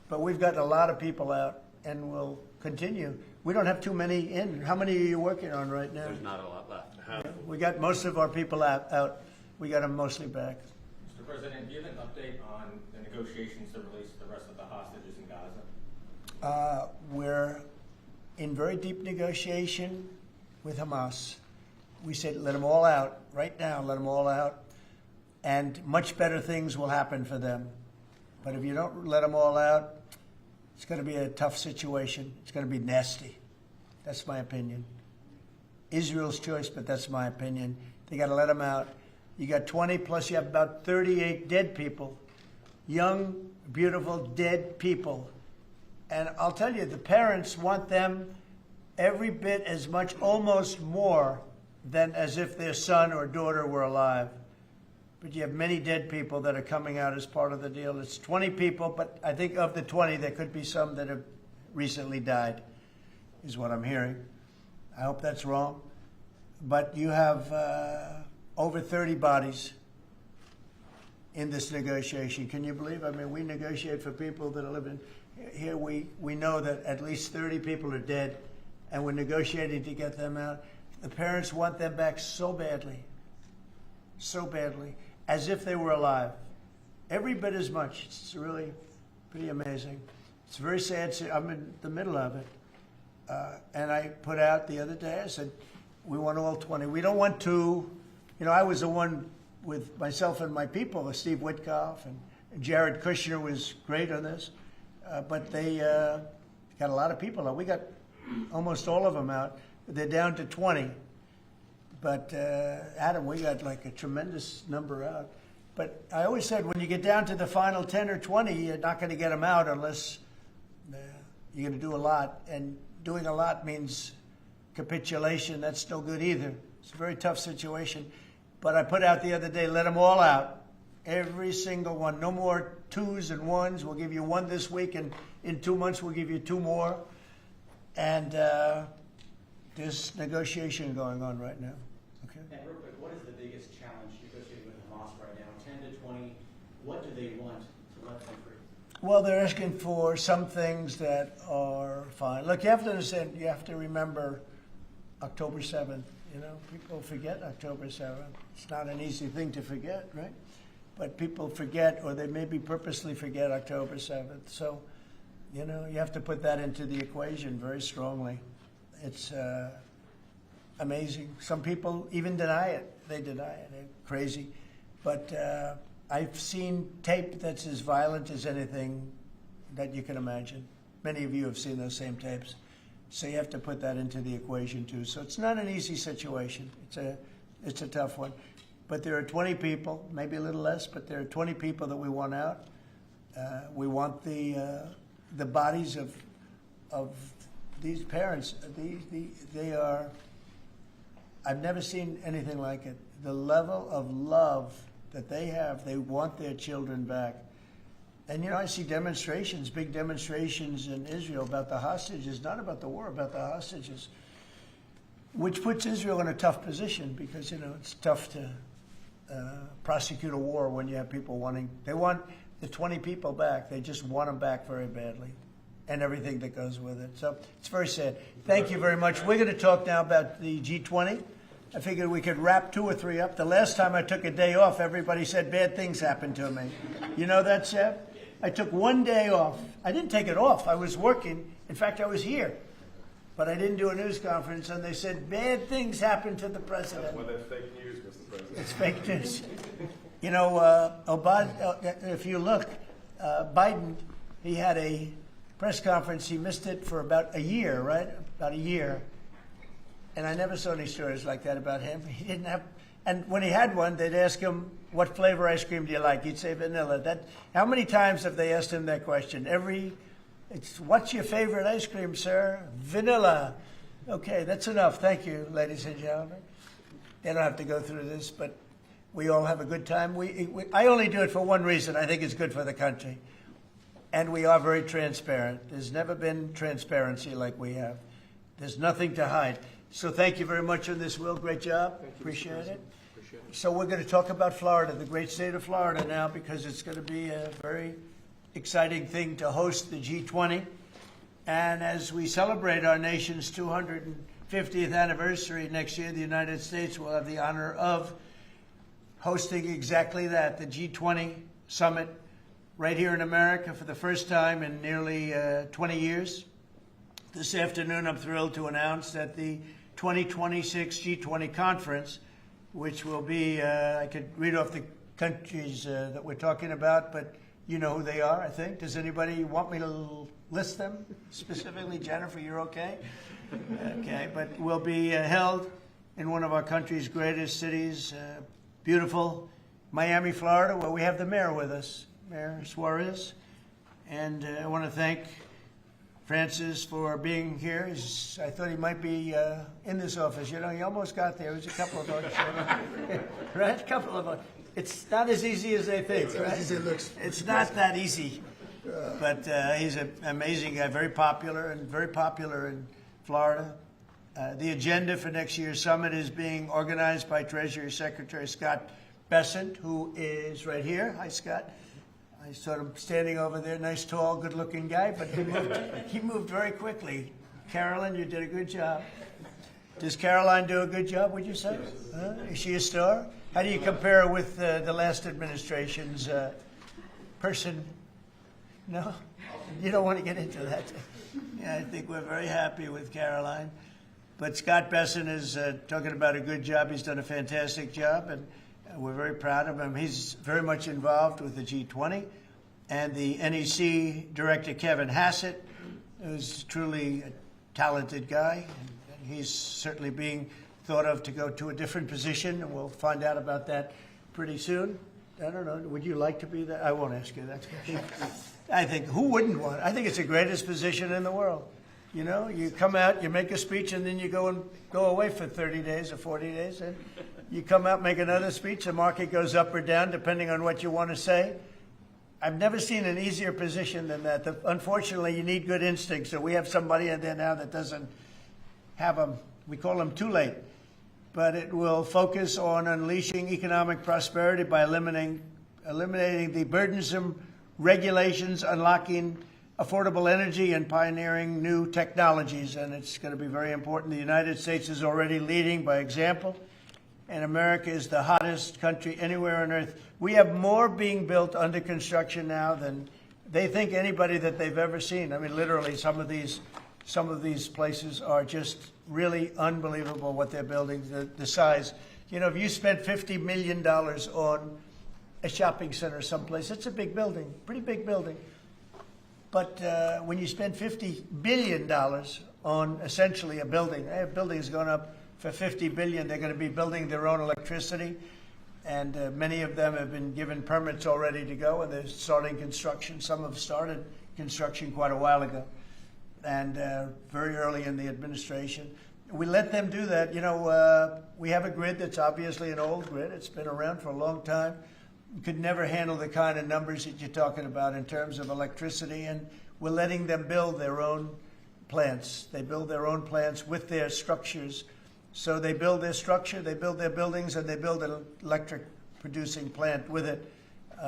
But we've gotten a lot of people out, and we'll continue. We don't have too many in. How many are you working on right now? There's not a lot left. Yeah, we got most of our people out. We got them mostly back. Mr. President, do you have an update on the negotiations to release the rest of the hostages in Gaza? We're in very deep negotiation with Hamas. We said let them all out right now. Let them all out, and much better things will happen for them. But if you don't let them all out, it's going to be a tough situation. It's going to be nasty. That's my opinion. Israel's choice, but that's my opinion. They got to let them out. You got 20 plus you have about 38 dead people. Young, beautiful, dead people. And I'll tell you, the parents want them every bit as much, almost more, than as if their son or daughter were alive. But you have many dead people that are coming out as part of the deal. It's 20 people, but I think of the 20, there could be some that have recently died, is what I'm hearing. I hope that's wrong. But you have over 30 bodies in this negotiation. Can you believe? I mean, we negotiate for people that are living here. We know that at least 30 people are dead, and we're negotiating to get them out. The parents want them back so badly, as if they were alive. Every bit as much. It's really pretty amazing. It's very sad. I'm in the middle of it. And I put out the other day, I said, we want all 20. We don't want two. I was the one with myself and my people, Steve Witkoff, and Jared Kushner was great on this. But they got a lot of people out. We got almost all of them out. They're down to 20. But, Adam, we got like a tremendous number out. But I always said when you get down to the final 10 or 20, you're not going to get them out unless you're going to do a lot. And doing a lot means capitulation. That's no good either. It's a very tough situation. But I put out the other day, let them all out. Every single one. No more twos and ones. We'll give you one this week, and in 2 months we'll give you two more. And there's negotiation going on right now. Okay. And real quick, what is the biggest challenge negotiating with Hamas right now? 10 to 20, what do they want to let them free? Well, they're asking for some things that are fine. Look, you have to understand, you have to remember October 7th. People forget October 7th. It's not an easy thing to forget, right? But people forget, or they maybe purposely forget October 7th. So, you have to put that into the equation very strongly. It's amazing. Some people even deny it. They deny it. They're crazy. But I've seen tape that's as violent as anything that you can imagine. Many of you have seen those same tapes. So you have to put that into the equation too. So it's not an easy situation. It's a tough one. But there are 20 people, maybe a little less, but there are 20 people that we want out. We want the bodies of these parents. They are. I've never seen anything like it. The level of love that they have. They want their children back. And, you know, I see demonstrations, big demonstrations in Israel about the hostages, not about the war, about the hostages, which puts Israel in a tough position because, you know, it's tough to prosecute a war when you have people they want the 20 people back. They just want them back very badly and everything that goes with it. So it's very sad. Thank you very much. We're going to talk now about the G20. I figured we could wrap 2 or 3 up. The last time I took a day off, everybody said bad things happened to me. You know that, Seb? I took 1 day off. I didn't take it off. I was working. In fact, I was here. But I didn't do a news conference, and they said bad things happened to the president. That's why they're fake news, Mr. President. It's fake news. You know, if you look, Biden, he had a press conference. He missed it for about a year, right? About a year. And I never saw any stories like that about him. He didn't have, and when he had one, they'd ask him, what flavor ice cream do you like? He'd say vanilla. How many times have they asked him that question? What's your favorite ice cream, sir? Vanilla. Okay, that's enough. Thank you, ladies and gentlemen. They don't have to go through this, but we all have a good time. I only do it for one reason. I think it's good for the country. And we are very transparent. There's never been transparency like we have. There's nothing to hide. So thank you very much on this, Will. Great job. Appreciate it. So we're going to talk about Florida, the great state of Florida now, because it's going to be a very exciting thing to host the G20. And as we celebrate our nation's 250th anniversary next year, the United States will have the honor of hosting exactly that, the G20 summit right here in America for the first time in nearly 20 years. This afternoon, I'm thrilled to announce that the 2026 G20 conference, which will be, I could read off the countries that we're talking about, but you know who they are, I think. Does anybody want me to list them specifically? Jennifer, you're okay? Okay, but will be held in one of our country's greatest cities, beautiful Miami, Florida, where we have the mayor with us, Mayor Suarez. And I want to thank Francis for being here. I thought he might be in this office. You know, he almost got there. It was a couple of votes. Right? A couple of votes. It's not as easy as they think, right? It's not that easy. But he's an amazing guy, very popular in Florida. The agenda for next year's summit is being organized by Treasury Secretary Scott Bessent, who is right here. Hi, Scott. I saw him standing over there, nice, tall, good-looking guy, but he moved very quickly. Carolyn, you did a good job. Does Caroline do a good job, would you say? Is she a star? How do you compare with the last administration's person? No? You don't want to get into that. Yeah, I think we're very happy with Caroline. But Scott Bessent is talking about a good job. He's done a fantastic job, and we're very proud of him. He's very much involved with the G20. And the NEC director, Kevin Hassett, who's truly a talented guy. And he's certainly being thought of to go to a different position, and we'll find out about that pretty soon. I don't know. Would you like to be that? I won't ask you that question. I think, who wouldn't want it? I think it's the greatest position in the world. You know, you come out, you make a speech, and then you go away for 30 days or 40 days, and you come out, make another speech, the market goes up or down depending on what you want to say. I've never seen an easier position than that. Unfortunately, you need good instincts, so we have somebody in there now that doesn't have them. We call them too late. But it will focus on unleashing economic prosperity by eliminating the burdensome regulations, unlocking affordable energy, and pioneering new technologies. And it's going to be very important. The United States is already leading by example, and America is the hottest country anywhere on earth. We have more being built under construction now than they think anybody that they've ever seen. I mean, literally, some of these places are just really unbelievable what they're building, the size. You know, if you spent $50 million on a shopping center someplace, it's a big building, pretty big building. But when you spend $50 billion on essentially a building, a building is going up for $50 billion. They're going to be building their own electricity. and many of them have been given permits already to go, and they're starting construction. Some have started construction quite a while ago, and very early in the administration. We let them do that. You know, we have a grid that's obviously an old grid. It's been around for a long time. Could never handle the kind of numbers that you're talking about in terms of electricity, and we're letting them build their own plants. They build their own plants with their structures. So they build their structure, they build their buildings, and they build an electric producing plant with it,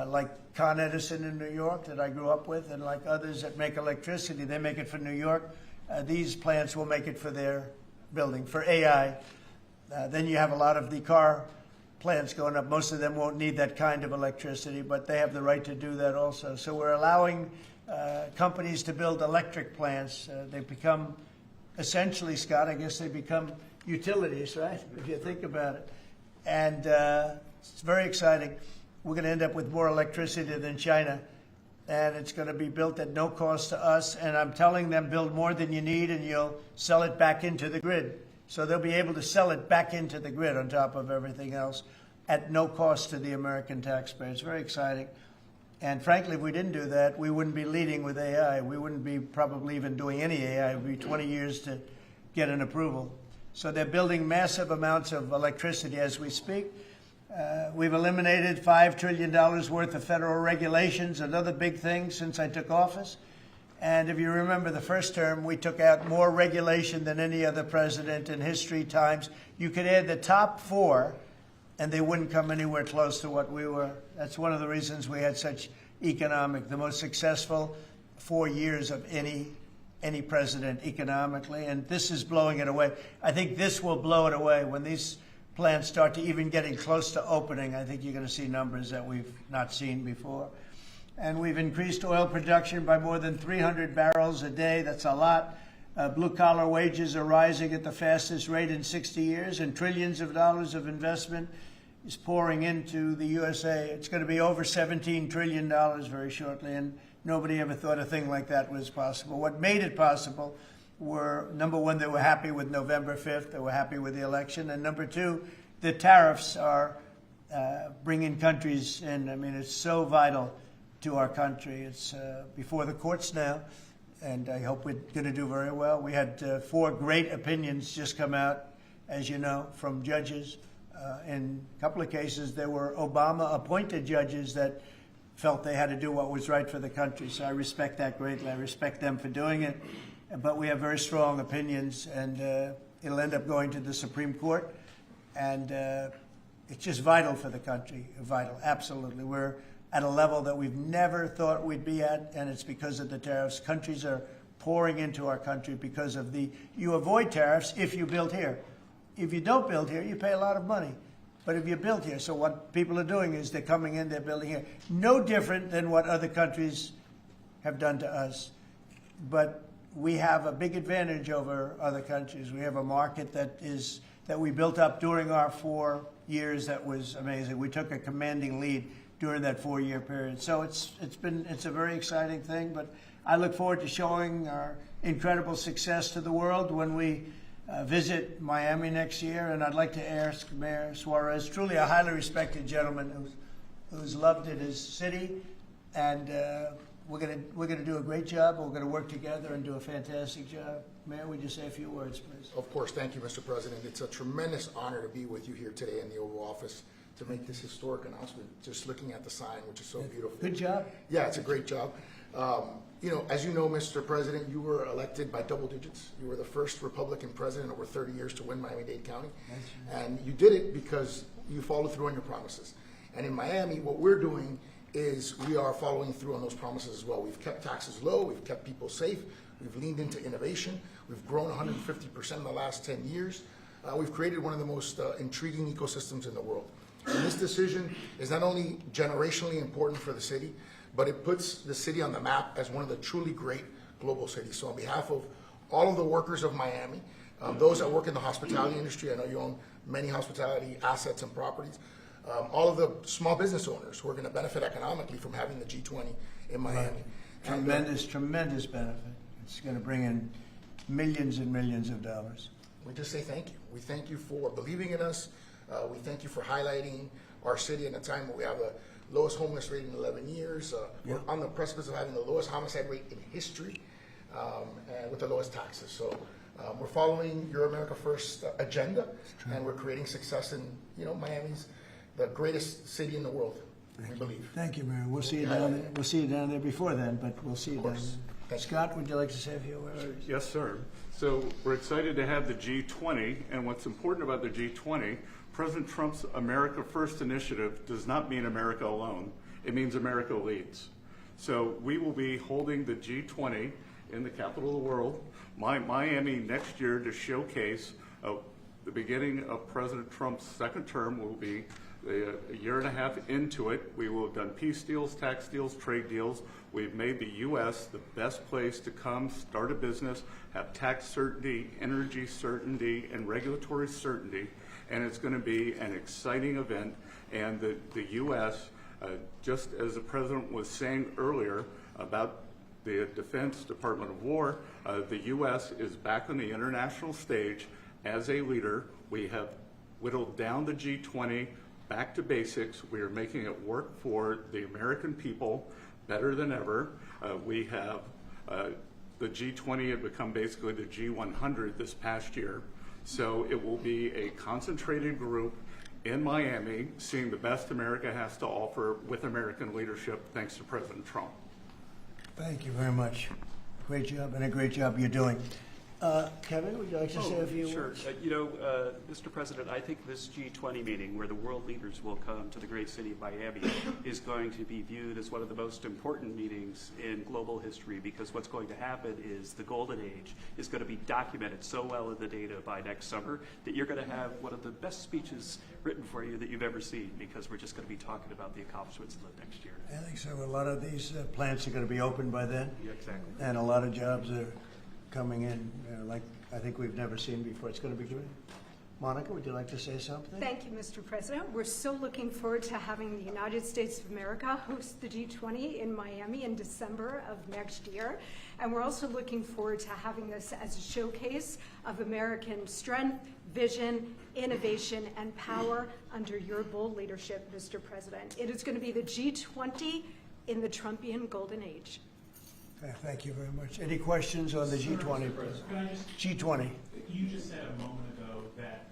like Con Edison in New York that I grew up with, and like others that make electricity. They make it for New York. These plants will make it for their building, for AI. Then you have a lot of the car plants going up. Most of them won't need that kind of electricity, but they have the right to do that also. So we're allowing companies to build electric plants. They've become, essentially, Scott, I guess they become utilities, right? If you think about it. And it's very exciting. We're going to end up with more electricity than China, and it's going to be built at no cost to us. And I'm telling them, build more than you need, and you'll sell it back into the grid. So they'll be able to sell it back into the grid on top of everything else at no cost to the American taxpayer. It's very exciting. And frankly, if we didn't do that, we wouldn't be leading with AI. We wouldn't be probably even doing any AI. It would be 20 years to get an approval. So they're building massive amounts of electricity as we speak. We've eliminated $5 trillion worth of federal regulations, another big thing since I took office. And if you remember the first term, we took out more regulation than any other president in history times. You could add the top 4, and they wouldn't come anywhere close to what we were. That's one of the reasons we had such the most successful 4 years of any president economically, and this is blowing it away. I think this will blow it away. When these plants start to even getting close to opening, I think you're going to see numbers that we've not seen before. And we've increased oil production by more than 300 barrels a day. That's a lot. Blue-collar wages are rising at the fastest rate in 60 years, and trillions of dollars of investment is pouring into the USA. It's going to be over $17 trillion very shortly, and nobody ever thought a thing like that was possible. What made it possible were, number one, they were happy with November 5th. They were happy with the election. And number two, the tariffs are bringing countries in. I mean, it's so vital to our country. It's before the courts now, and I hope we're going to do very well. We had 4 great opinions just come out, as you know, from judges. In a couple of cases, there were Obama-appointed judges that felt they had to do what was right for the country. So I respect that greatly. I respect them for doing it. But we have very strong opinions, and it'll end up going to the Supreme Court. And it's just vital for the country. Vital, absolutely. We're at a level that we've never thought we'd be at, and it's because of the tariffs. Countries are pouring into our country because of you avoid tariffs if you build here. If you don't build here, you pay a lot of money. But if you build here, so what people are doing is they're coming in, they're building here. No different than what other countries have done to us. But we have a big advantage over other countries. We have a market that we built up during our 4 years that was amazing. We took a commanding lead during that 4-year period. So it's a very exciting thing, but I look forward to showing our incredible success to the world when we visit Miami next year. And I'd like to ask Mayor Suarez, truly a highly respected gentleman who's loved in his city, and we're gonna do a great job. We're gonna work together and do a fantastic job. Mayor, would you say a few words, please? Of course. Thank you, Mr. President. It's a tremendous honor to be with you here today in the Oval Office to make this historic announcement, just looking at the sign, which is so beautiful. Good job. Yeah, it's a great job. As you know, Mr. President, you were elected by double digits. You were the first Republican president over 30 years to win Miami-Dade County. And you did it because you followed through on your promises. And in Miami, what we're doing is we are following through on those promises as well. We've kept taxes low. We've kept people safe. We've leaned into innovation. We've grown 150% in the last 10 years. We've created one of the most intriguing ecosystems in the world. And this decision is not only generationally important for the city, but it puts the city on the map as one of the truly great global cities. So on behalf of all of the workers of Miami, those that work in the hospitality industry, I know you own many hospitality assets and properties, all of the small business owners who are going to benefit economically from having the G20 in Miami. Tremendous benefit. It's going to bring in millions and millions of dollars. We just say thank you. We thank you for believing in us, We thank you for highlighting our city in a time where we have the lowest homeless rate in 11 years. We're on the precipice of having the lowest homicide rate in history, and with the lowest taxes. So we're following your America First agenda, and we're creating success in, Miami's the greatest city in the world, we believe. Thank you, Mayor. We'll see you down there. We'll see you down there before then, but we'll see you down there. Scott, would you like to say a few words? Yes, sir. So we're excited to have the G20, and what's important about the G20, President Trump's America First initiative does not mean America alone. It means America leads. So we will be holding the G20 in the capital of the world, Miami, next year to showcase the beginning of President Trump's second term. Will be a year and a half into it. We will have done peace deals, tax deals, trade deals. We've made the U.S. the best place to come, start a business, have tax certainty, energy certainty, and regulatory certainty. And it's going to be an exciting event. And the U.S., just as the President was saying earlier about the Defense Department of War, the U.S. is back on the international stage as a leader. We have whittled down the G20 back to basics. We are making it work for the American people better than ever. We have the G20 had become basically the G100 this past year. So it will be a concentrated group in Miami seeing the best America has to offer with American leadership, thanks to President Trump. Thank you very much. Great job, and a great job you're doing. Kevin, would you like to say a few words? Mr. President, I think this G20 meeting, where the world leaders will come to the great city of Miami, is going to be viewed as one of the most important meetings in global history, because what's going to happen is the golden age is going to be documented so well in the data by next summer that you're going to have one of the best speeches written for you that you've ever seen, because we're just going to be talking about the accomplishments of the next year. I think so. A lot of these plants are going to be open by then. Yeah, exactly. And a lot of jobs are coming in like I think we've never seen before. It's going to be great. Monica, would you like to say something? Thank you, Mr. President. We're so looking forward to having the United States of America host the G20 in Miami in December of next year. And we're also looking forward to having this as a showcase of American strength, vision, innovation, and power under your bold leadership, Mr. President. It is going to be the G20 in the Trumpian golden age. Thank you very much. Any questions on the G20? G20. You just said a moment ago that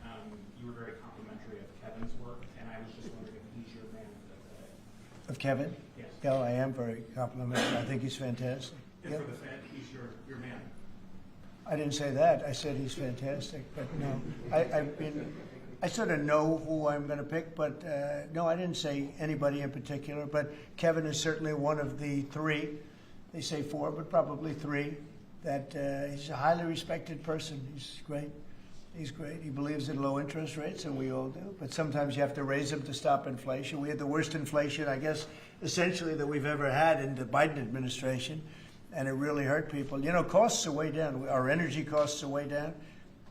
you were very complimentary of Kevin's work, and I was just wondering if he's your man Of Kevin? Yes. Yeah, I am very complimentary. I think he's fantastic. And Yeah. for the Fed, he's your man. I didn't say that. I said he's fantastic. But no, I sort of know who I'm going to pick, but no, I didn't say anybody in particular. But Kevin is certainly one of the three. They say four, but probably three. That he's a highly respected person. He's great. He's great. He believes in low interest rates, and we all do. But sometimes you have to raise them to stop inflation. We had the worst inflation, I guess, essentially that we've ever had in the Biden administration, and it really hurt people. Costs are way down. Our energy costs are way down.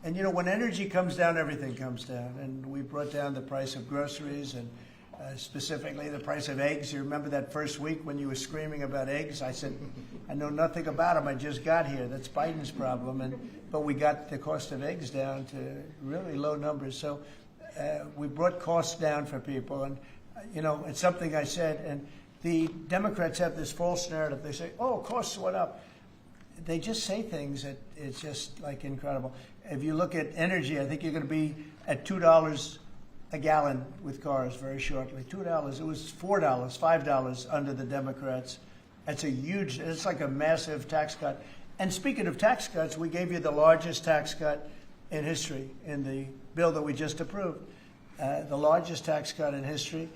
And, when energy comes down, everything comes down. And we brought down the price of groceries and specifically the price of eggs. You remember that first week when you were screaming about eggs? I said, I know nothing about them. I just got here. That's Biden's problem. But we got the cost of eggs down to really low numbers. So we brought costs down for people. And, it's something I said. And the Democrats have this false narrative. They say, oh, costs went up. They just say things that it's just like incredible. If you look at energy, I think you're going to be at $2 a gallon with cars very shortly. $2. It was $4, $5 under the Democrats. It's like a massive tax cut. And speaking of tax cuts, we gave you the largest tax cut in history in the bill that we just approved. The largest tax cut in history.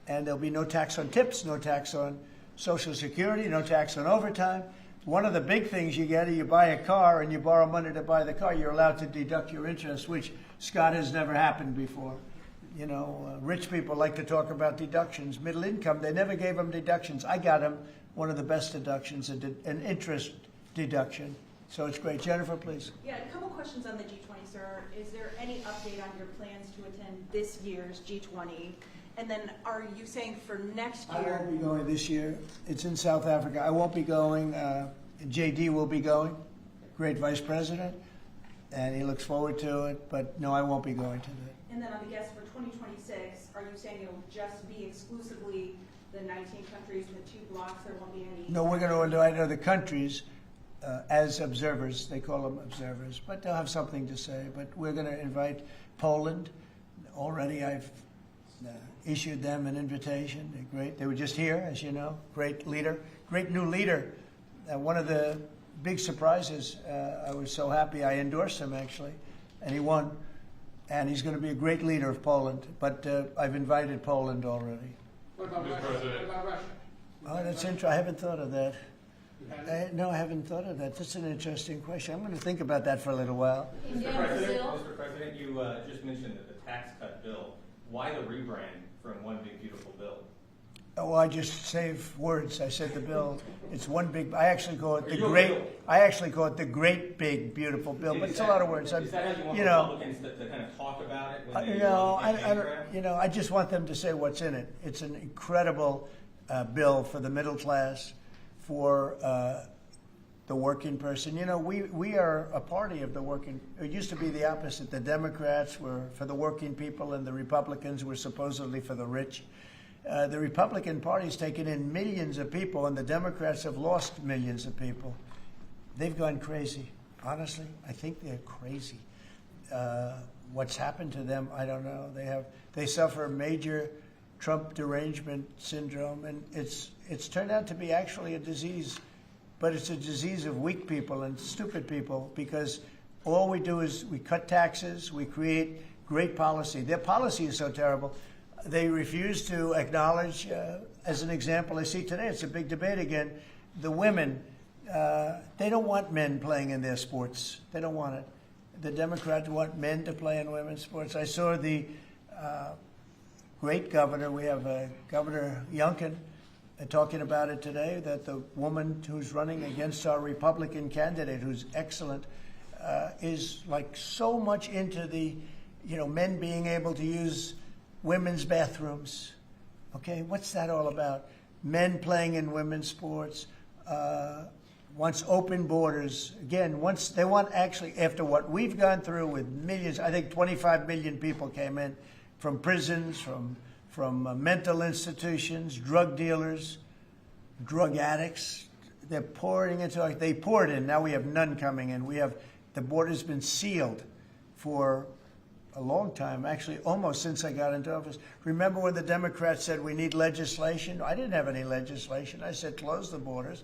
And there'll be no tax on tips, no tax on Social Security, no tax on overtime. One of the big things you get is you buy a car and you borrow money to buy the car, you're allowed to deduct your interest, which, Scott, has never happened before. Rich people like to talk about deductions. Middle income, they never gave them deductions. I got them one of the best deductions, an interest deduction. So it's great. Jennifer, please. Yeah, a couple questions on the G20, sir. Is there any update on your plans to attend this year's G20? And then are you saying for next year? I won't be going this year. It's in South Africa. I won't be going. JD will be going, great vice president, and he looks forward to it. But no, I won't be going to that. And then on the guest for 2026, are you saying it'll just be exclusively the 19 countries with 2 blocks? There won't be any? No, we're going to invite other countries as observers. They call them observers, but they'll have something to say. But we're going to invite Poland. Already I've issued them an invitation. They're great. They were just here, as you know. Great leader, great new leader. One of the big surprises, I was so happy I endorsed him, actually, and he won. And he's going to be a great leader of Poland. But I've invited Poland already. What about Russia? What about Russia? Oh, that's interesting. I haven't thought of that. No, I haven't thought of that. That's an interesting question. I'm going to think about that for a little while. India and Brazil. Mr. President, you just mentioned that the tax cut bill. Why the rebrand from One Big Beautiful Bill? Oh, I just save words. I said the bill. It's one big. I actually call it the great. I actually call it the great big beautiful bill. But it's a lot of words. Is that how you want Republicans to kind of talk about it? When they I just want them to say what's in it. It's an incredible bill for the middle class, for the working person. You know, we are a party of the working. It used to be the opposite. The Democrats were for the working people, and the Republicans were supposedly for the rich. The Republican Party's taken in millions of people, and the Democrats have lost millions of people. They've gone crazy. Honestly, I think they're crazy. What's happened to them, I don't know. They suffer major Trump derangement syndrome, and it's turned out to be actually a disease, but it's a disease of weak people and stupid people, because all we do is we cut taxes, we create great policy. Their policy is so terrible. They refuse to acknowledge, as an example I see today, it's a big debate again, the women, they don't want men playing in their sports. They don't want it. The Democrats want men to play in women's sports. I saw the great governor, we have Governor Youngkin, talking about it today, that the woman who's running against our Republican candidate, who's excellent, is like so much into the, men being able to use women's bathrooms. Okay, what's that all about? Men playing in women's sports, wants open borders. Again, they want actually, after what we've gone through with millions, I think 25 million people came in from prisons, from mental institutions, drug dealers, drug addicts. They're pouring into, they poured in, now we have none coming in. The border's been sealed for a long time, actually almost since I got into office. Remember when the Democrats said we need legislation? I didn't have any legislation. I said close the borders.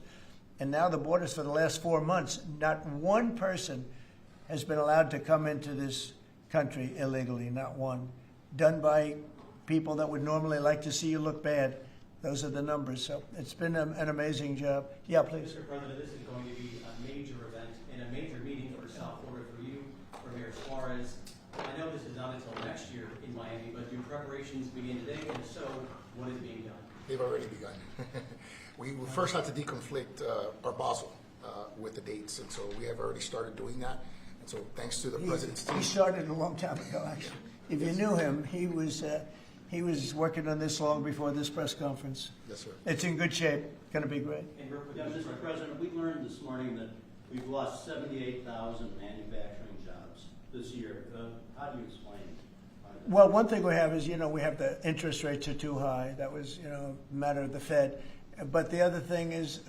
And now the borders for the last 4 months, not one person has been allowed to come into this country illegally, not one. Done by people that would normally like to see you look bad. Those are the numbers. So it's been an amazing job. Yeah, please. Mr. President, this is going to be a major event and a major meeting for South Florida, for you, for Mayor Suarez. I know this is not until next year in Miami, but do preparations begin today? And if so, what is being done? They've already begun. We first had to deconflict our Basel with the dates, and so we have already started doing that. And so thanks to the president's team. He started a long time ago, actually. If you knew him, he was working on this long before this press conference. Yes, sir. It's in good shape. Going to be great. Mr. President, we learned this morning that we've lost 78,000 manufacturing jobs this year. How do you explain it? Well, one thing we have is, we have the interest rates are too high. That was, a matter of the Fed. But the other thing is,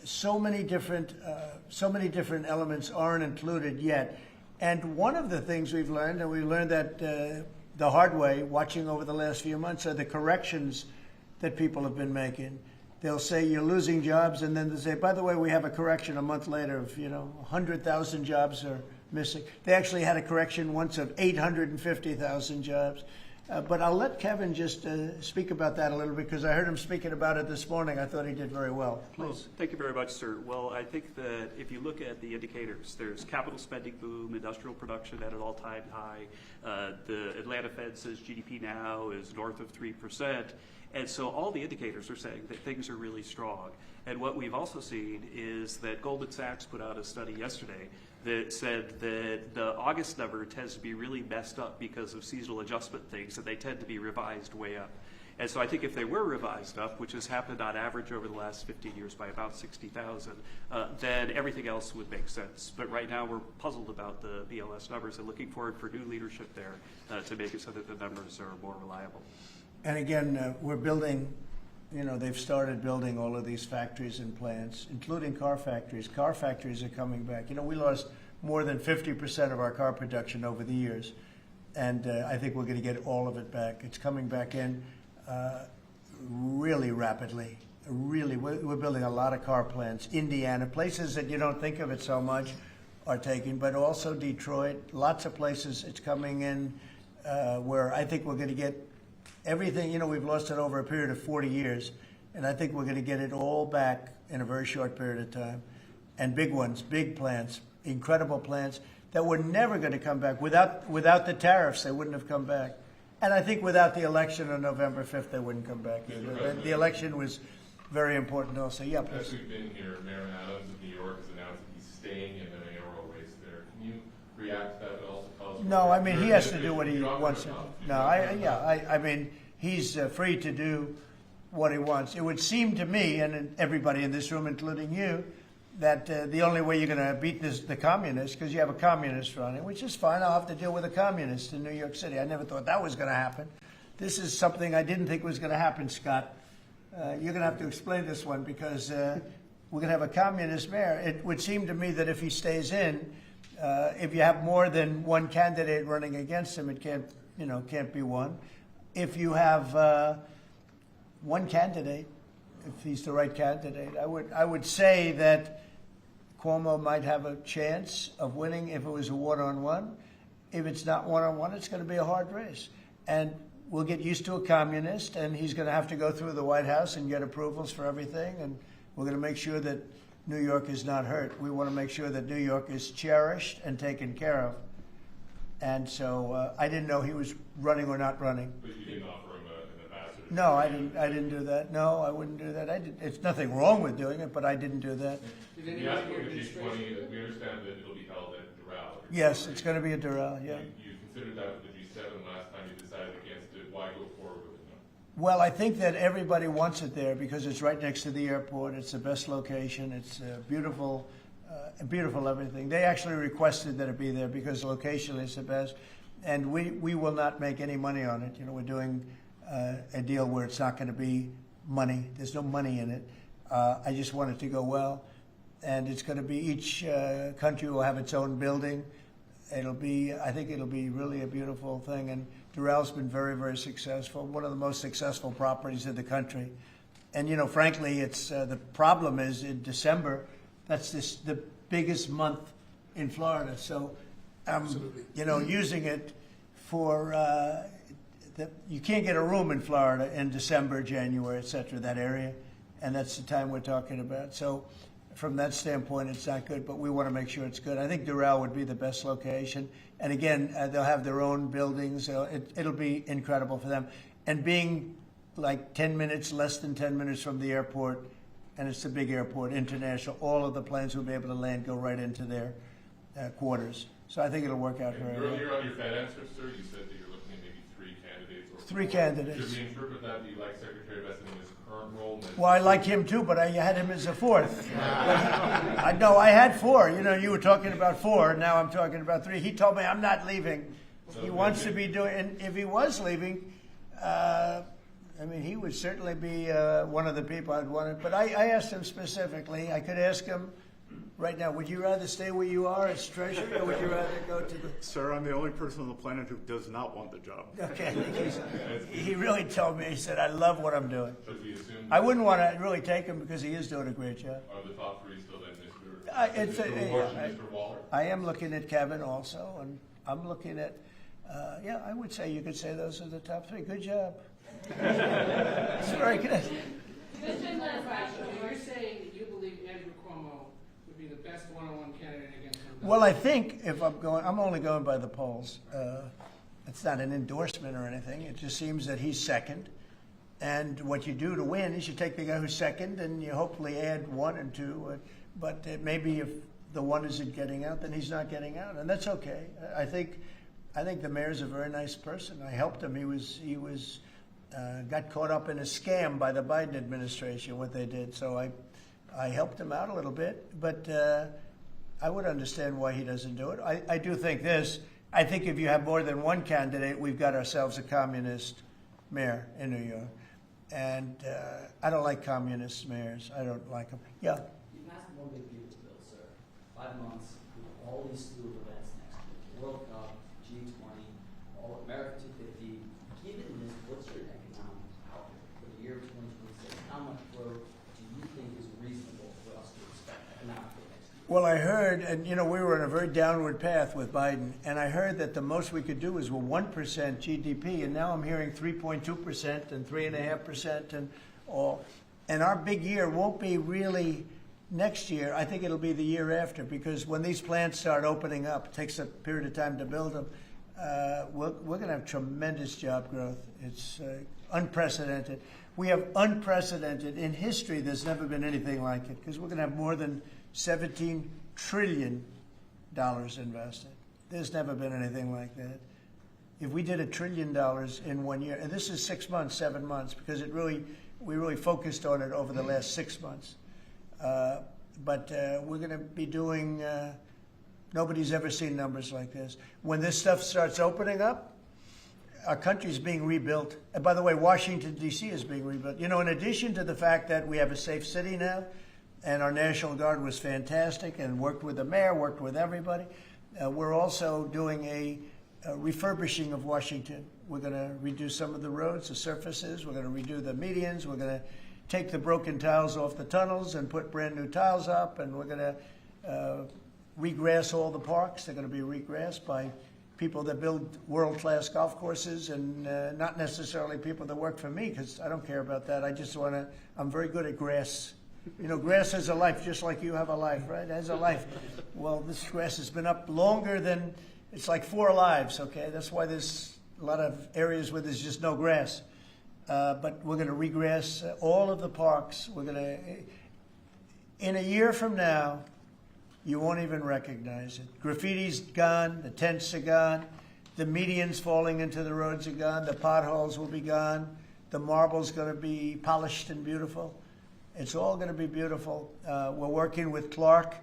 so many different elements aren't included yet. And one of the things we've learned, and we learned that the hard way, watching over the last few months, are the corrections that people have been making. They'll say you're losing jobs, and then they'll say, by the way, we have a correction a month later of, 100,000 jobs are missing. They actually had a correction once of 850,000 jobs. But I'll let Kevin just speak about that a little bit, because I heard him speaking about it this morning. I thought he did very well. Please. Well, thank you very much, sir. Well, I think that if you look at the indicators, there's capital spending boom, industrial production at an all-time high. The Atlanta Fed says GDP now is north of 3%. And so all the indicators are saying that things are really strong. And what we've also seen is that Goldman Sachs put out a study yesterday that said that the August number tends to be really messed up because of seasonal adjustment things, and they tend to be revised way up. And so I think if they were revised up, which has happened on average over the last 15 years by about 60,000, then everything else would make sense. But right now we're puzzled about the BLS numbers and looking forward for new leadership there to make it so that the numbers are more reliable. And again, we're building, they've started building all of these factories and plants, including car factories. Car factories are coming back. We lost more than 50% of our car production over the years. And I think we're going to get all of it back. It's coming back in really rapidly. Really, we're building a lot of car plants. Indiana, places that you don't think of it so much are taking, but also Detroit, lots of places it's coming in where I think we're going to get everything. We've lost it over a period of 40 years, and I think we're going to get it all back in a very short period of time. And big ones, big plants, incredible plants that were never going to come back. Without the tariffs, they wouldn't have come back. And I think without the election on November 5th, they wouldn't come back either. The election was very important also. Yeah, please. As we've been here, Mayor Adams of New York has announced that he's staying in the mayoral race there. Can you react to that, but also tell us? No, I mean, he has to do what he wants to do. No, I mean, he's free to do what he wants. It would seem to me, and everybody in this room, including you, that the only way you're going to beat the communists, because you have a communist running, which is fine. I'll have to deal with a communist in New York City. I never thought that was going to happen. This is something I didn't think was going to happen, Scott. You're going to have to explain this one, because we're going to have a communist mayor. It would seem to me that if he stays in, if you have more than one candidate running against him, it can't be one. If you have one candidate, if he's the right candidate, I would say that Cuomo might have a chance of winning if it was a one-on-one. If it's not one-on-one, it's going to be a hard race. And we'll get used to a communist, and he's going to have to go through the White House and get approvals for everything. And we're going to make sure that New York is not hurt. We want to make sure that New York is cherished and taken care of. And so I didn't know he was running or not running. But you didn't offer him an ambassador? No, I didn't do that. No, I wouldn't do that. It's nothing wrong with doing it, but I didn't do that. We understand that it'll be held at Doral. Yes, it's going to be at Doral, yeah. You considered that with the G7 last time you decided against it. Why go forward with it now? Well, I think that everybody wants it there because it's right next to the airport. It's the best location. It's beautiful everything. They actually requested that it be there because locationally it's the best. And we will not make any money on it. We're doing a deal where it's not going to be money. There's no money in it. I just want it to go well. And it's going to be each country will have its own building. I think it'll be really a beautiful thing. And Doral's been very, very successful. One of the most successful properties in the country. And frankly, it's the problem is in December. That's the biggest month in Florida. So, using it for you can't get a room in Florida in December, January, et cetera, that area, and that's the time we're talking about. So. From that standpoint, it's not good, but we want to make sure it's good. I think Doral would be the best location. And again, they'll have their own buildings. It'll be incredible for them. And being like 10 minutes, less than 10 minutes from the airport, and it's a big airport, international, all of the planes will be able to land, go right into their quarters. So I think it'll work out very well. Earlier on your Fed answer, sir, you said that you're looking at maybe 3 candidates. Three candidates. Should we interpret that you like Secretary of Essence in his current role? Well, I like him too, but I had him as a 4th. I had 4. You were talking about 4. Now I'm talking about 3. He told me I'm not leaving. He wants to be doing, and if he was leaving, he would certainly be one of the people I'd want to. But I asked him specifically. I could ask him right now, would you rather stay where you are as treasurer, or would you rather go to the... Sir, I'm the only person on the planet who does not want the job. Okay. He really told me, he said, I love what I'm doing. Should we assume I wouldn't want to really take him because he is doing a great job. Are the top 3 still then Mr. Walsh and Mr. Waller? I am looking at Kevin also, and I'm looking at, I would say you could say those are the top 3. Good job. It's very good. Just to clarify, so you're saying that you believe Andrew Cuomo would be the best one-on-one candidate against him? Well, I think if I'm only going by the polls. It's not an endorsement or anything. It just seems that he's second. And what you do to win is you take the guy who's second and you hopefully add 1 and 2. But maybe if the 1 isn't getting out, then he's not getting out. And that's okay. I think the mayor's a very nice person. I helped him. He was got caught up in a scam by the Biden administration, what they did. So I helped him out a little bit, but I would understand why he doesn't do it. I do think this. I think if you have more than one candidate, we've got ourselves a communist mayor in New York. And I don't like communist mayors. I don't like them. Yeah. You passed one big beautiful bill, sir. 5 months, all these slew of events next year. World Cup, G20, all America 250. Given this, what's your economic outlook for the year 2026? How much growth do you think is reasonable for us to expect economically next year? Well, I heard, and we were on a very downward path with Biden, and I heard that the most we could do was 1% GDP, and now I'm hearing 3.2% and 3.5% and all. And our big year won't be really next year. I think it'll be the year after, because when these plants start opening up, it takes a period of time to build them. We're going to have tremendous job growth. It's unprecedented. We have unprecedented in history. There's never been anything like it, because we're going to have more than $17 trillion invested. There's never been anything like that. If we did $1 trillion in 1 year, and this is 6 months, 7 months, because we really focused on it over the last 6 months. But we're going to be doing, nobody's ever seen numbers like this. When this stuff starts opening up, our country's being rebuilt. And by the way, Washington, D.C. is being rebuilt. In addition to the fact that we have a safe city now, and our National Guard was fantastic and worked with the mayor, worked with everybody. We're also doing a refurbishing of Washington. We're going to redo some of the roads, the surfaces. We're going to redo the medians. We're going to take the broken tiles off the tunnels and put brand new tiles up. And we're going to regrass all the parks. They're going to be regrassed by people that build world-class golf courses, and not necessarily people that work for me, because I don't care about that. I just want to, I'm very good at grass. Grass has a life, just like you have a life, right? It has a life. Well, this grass has been up longer than, it's like 4 lives, okay? That's why there's a lot of areas where there's just no grass. But we're going to regrass all of the parks. We're going to, in a year from now, you won't even recognize it. Graffiti's gone, the tents are gone, the medians falling into the roads are gone, the potholes will be gone, the marble's going to be polished and beautiful. It's all going to be beautiful. We're working with Clark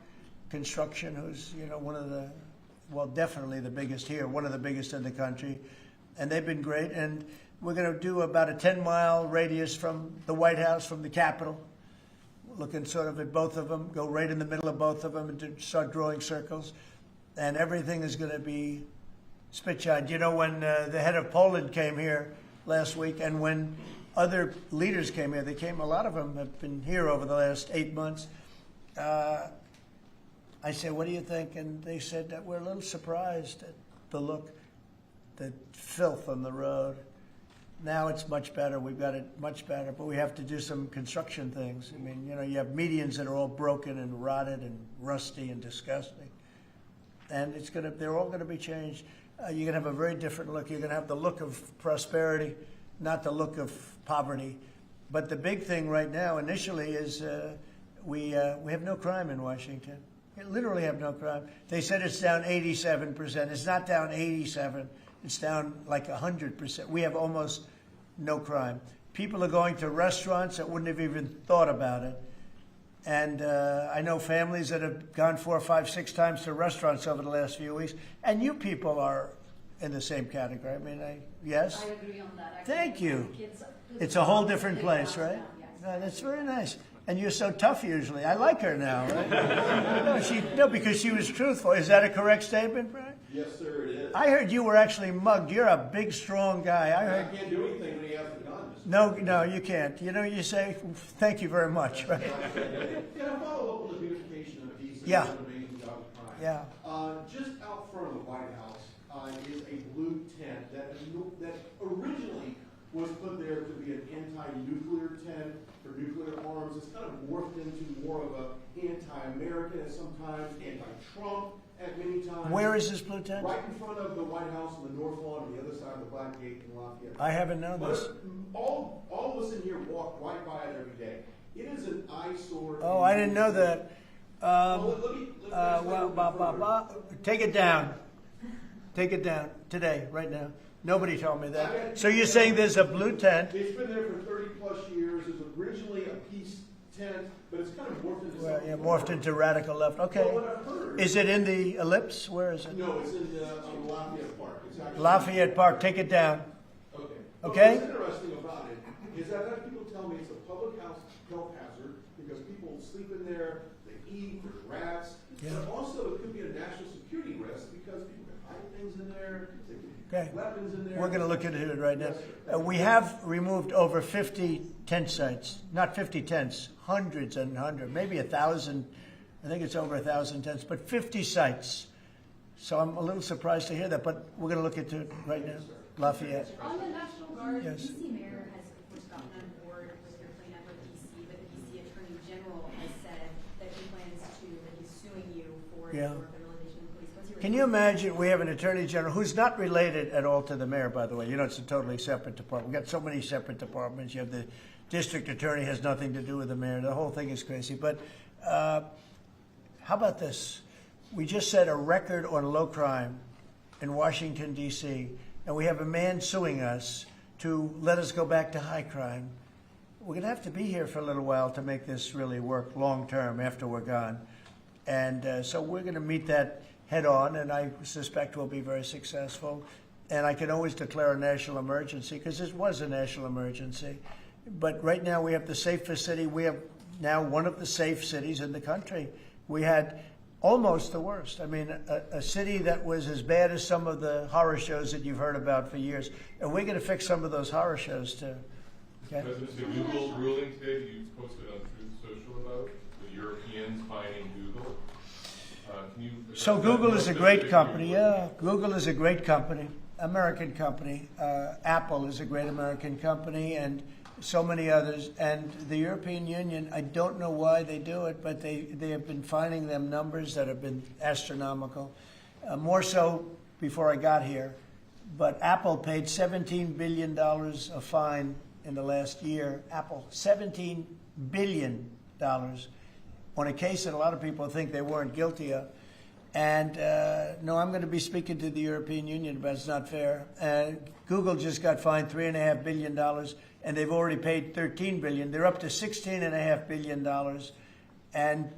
Construction, who's one of the, well, definitely the biggest here, one of the biggest in the country, and they've been great. And we're going to do about a 10-mile radius from the White House, from the Capitol, looking sort of at both of them, go right in the middle of both of them and start drawing circles, and everything is going to be spit-shined. When the head of Poland came here last week, and when other leaders came here. A lot of them have been here over the last 8 months. I said, what do you think? And they said that we're a little surprised at the look, the filth on the road. Now it's much better. We've got it much better, but we have to do some construction things. I mean, you have medians that are all broken and rotted and rusty and disgusting. And they're all going to be changed. You're going to have a very different look. You're going to have the look of prosperity, not the look of poverty. But the big thing right now, initially, is we have no crime in Washington. We literally have no crime. They said it's down 87%. It's not down 87. It's down like 100%. We have almost no crime. People are going to restaurants that wouldn't have even thought about it. And I know families that have gone 4, 5, 6 times to restaurants over the last few weeks. And you people are in the same category. I mean, yes? I agree on that. Thank you. It's a whole different place, right? No, that's very nice. And you're so tough usually. I like her now. Right? No, because she was truthful. Is that a correct statement, Brian? Yes, sir, it is. I heard you were actually mugged. You're a big, strong guy. I can't do anything when he has the gun. No, you can't. You say, thank you very much, right? Can I follow up on the beautification of D.C.? Yeah. Crime? Yeah. Just out front of the White House is a blue tent that originally was put there to be an anti-nuclear tent for nuclear arms. It's kind of morphed into more of an anti-American and sometimes anti-Trump at many times. Where is this blue tent? Right in front of the White House on the North Lawn on the other side of the Black Gate in Lafayette. I haven't known this. All of us in here walk right by it every day. It is an eyesore. Oh, I didn't know that. Take it down. Take it down today, right now. Nobody told me that. So you're saying there's a blue tent? It's been there for 30-plus years. It was originally a peace tent, but it's kind of morphed into Well, something. yeah, morphed into radical left. Okay. Well, what I've heard. Is it in the ellipse? Where is it? No, it's in on Lafayette Park. It's actually Lafayette Park. Take it down. Okay. Okay? What's interesting about it is that I've had people tell me it's a public health hazard because people sleep in there, they eat, there's rats. Yeah. But also it could be a national security risk because people can hide things in there, they can Okay. have weapons in there. We're going to look into it right now. Yes, sir. We have removed over 50 tent sites. Not 50 tents, hundreds and hundreds, maybe 1,000. I think it's over 1,000 tents, but 50 sites. So I'm a little surprised to hear that, but we're going to look into it right now. Lafayette. On the National Guard, Yes. DC Mayor has, of course, gotten on board with your cleanup of DC, but the DC Attorney General has said that he plans to, that he's suing you for Yeah. your realization of police. What's your Can you imagine, we have an attorney general who's not related at all to the mayor, by the way. You know, it's a totally separate department. We've got so many separate departments. You have the district attorney has nothing to do with the mayor. The whole thing is crazy. But how about this? We just set a record on low crime in Washington, D.C., and we have a man suing us to let us go back to high crime. We're going to have to be here for a little while to make this really work long term after we're gone. And so we're going to meet that head on, and I suspect we'll be very successful. And I can always declare a national emergency because it was a national emergency. But right now we have the safest city. We have now one of the safe cities in the country. We had almost the worst. I mean, a city that was as bad as some of the horror shows that you've heard about for years. And we're going to fix some of those horror shows too. Okay? President, the Google ruling today that you posted on Truth Social about the Europeans fining Google. So Google is a great company. Yeah, Google is a great company, American company. Apple is a great American company, and so many others. And the European Union, I don't know why they do it, but they have been finding them numbers that have been astronomical. More so before I got here. But Apple paid $17 billion a fine in the last year. Apple, $17 billion on a case that a lot of people think they weren't guilty of. And no, I'm going to be speaking to the European Union, but it's not fair. Google just got fined $3.5 billion, and they've already paid $13 billion. They're up to $16.5 billion. And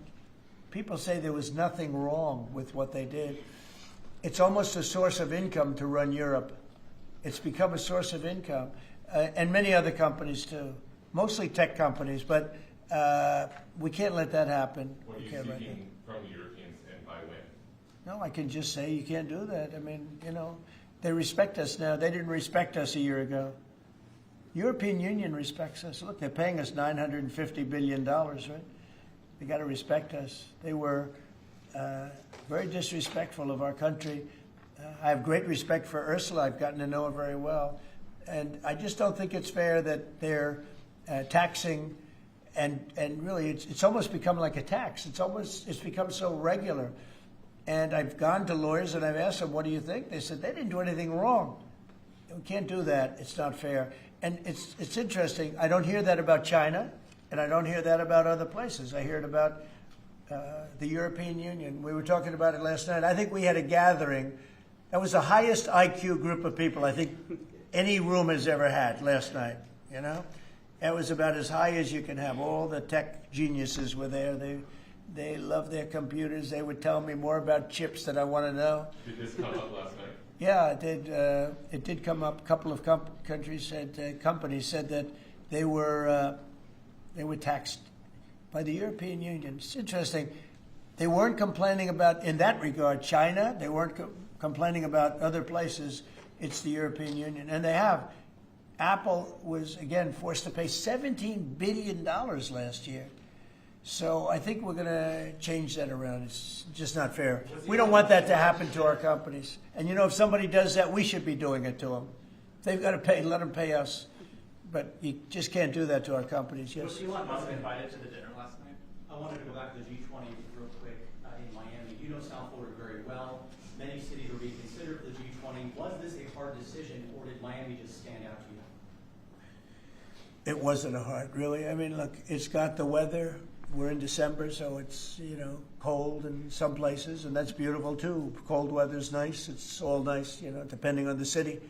people say there was nothing wrong with what they did. It's almost a source of income to run Europe. It's become a source of income. And many other companies, too. Mostly tech companies, but we can't let that happen. What are you seeking from the Europeans and by when? No, I can just say you can't do that. I mean, you know, they respect us now. They didn't respect us a year ago. European Union respects us. Look, they're paying us $950 billion, right? They got to respect us. They were very disrespectful of our country. I have great respect for Ursula. I've gotten to know her very well. And I just don't think it's fair that they're taxing, and really it's almost become like a tax. It's become so regular. And I've gone to lawyers and I've asked them, what do you think? They said, they didn't do anything wrong. We can't do that. It's not fair. And it's interesting. I don't hear that about China, and I don't hear that about other places. I hear it about the European Union. We were talking about it last night. I think we had a gathering. That was the highest IQ group of people I think any room has ever had last night, you know? It was about as high as you can have. All the tech geniuses were there. They love their computers. They would tell me more about chips that I want to know. Did this come up last night? Yeah, it did. It did come up. A couple of companies said that they were taxed by the European Union. It's interesting. They weren't complaining about, in that regard, China. They weren't complaining about other places. It's the European Union, and they have. Apple was again forced to pay $17 billion last year. So I think we're going to change that around. It's just not fair. We don't want that to happen to our companies. And you know, if somebody does that, we should be doing it to them. They've got to pay. Let them pay us. But you just can't do that to our companies. Yes. Was Elon Musk invited to the dinner last night? I wanted to go back to the G20 real quick in Miami. You know South Florida very well. Many cities are being considered for the G20. Was this a hard decision, or did Miami just stand out to you? It wasn't a hard, really. I mean, look, it's got the weather. We're in December, so it's, you know, cold in some places, and that's beautiful too. Cold weather's nice. It's all nice, you know, depending on the city.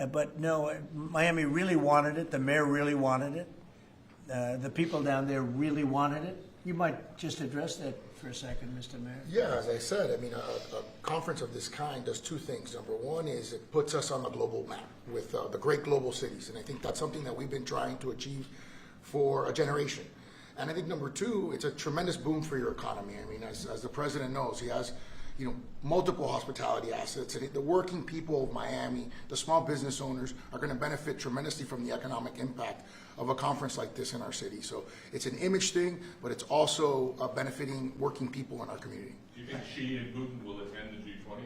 But no, Miami really wanted it. The mayor really wanted it. The people down there really wanted it. You might just address that for a second, Mr. Mayor. Yeah, as I said, I mean, a conference of this kind does two things. Number one is it puts us on the global map with the great global cities, and I think that's something that we've been trying to achieve for a generation. And I think number two, it's a tremendous boom for your economy. I mean, as the president knows, he has, multiple hospitality assets, and the working people of Miami, the small business owners, are going to benefit tremendously from the economic impact of a conference like this in our city. So it's an image thing, but it's also benefiting working people in our community. Do you think Xi and Putin will attend the G20?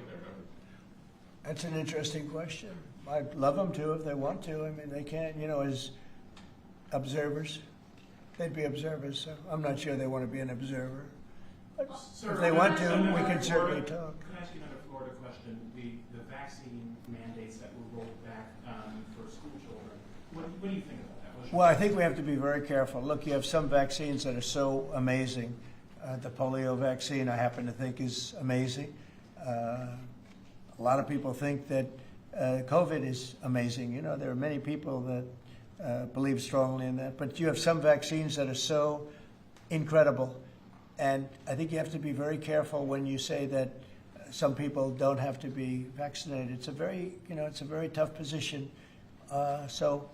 That's an interesting question. I'd love them to if they want to. I mean, they can, as observers. They'd be observers, so I'm not sure they want to be an observer. But Sir, if they want to, another we can certainly Florida- talk. Can I ask you another Florida question? The vaccine mandates that were rolled back for school children. What do you think about that? What's your Well, I think we have to be very careful. Look, you have some vaccines that are so amazing. The polio vaccine, I happen to think, is amazing. A lot of people think that COVID is amazing. There are many people that believe strongly in that. But you have some vaccines that are so incredible. And I think you have to be very careful when you say that some people don't have to be vaccinated. It's a very tough position. So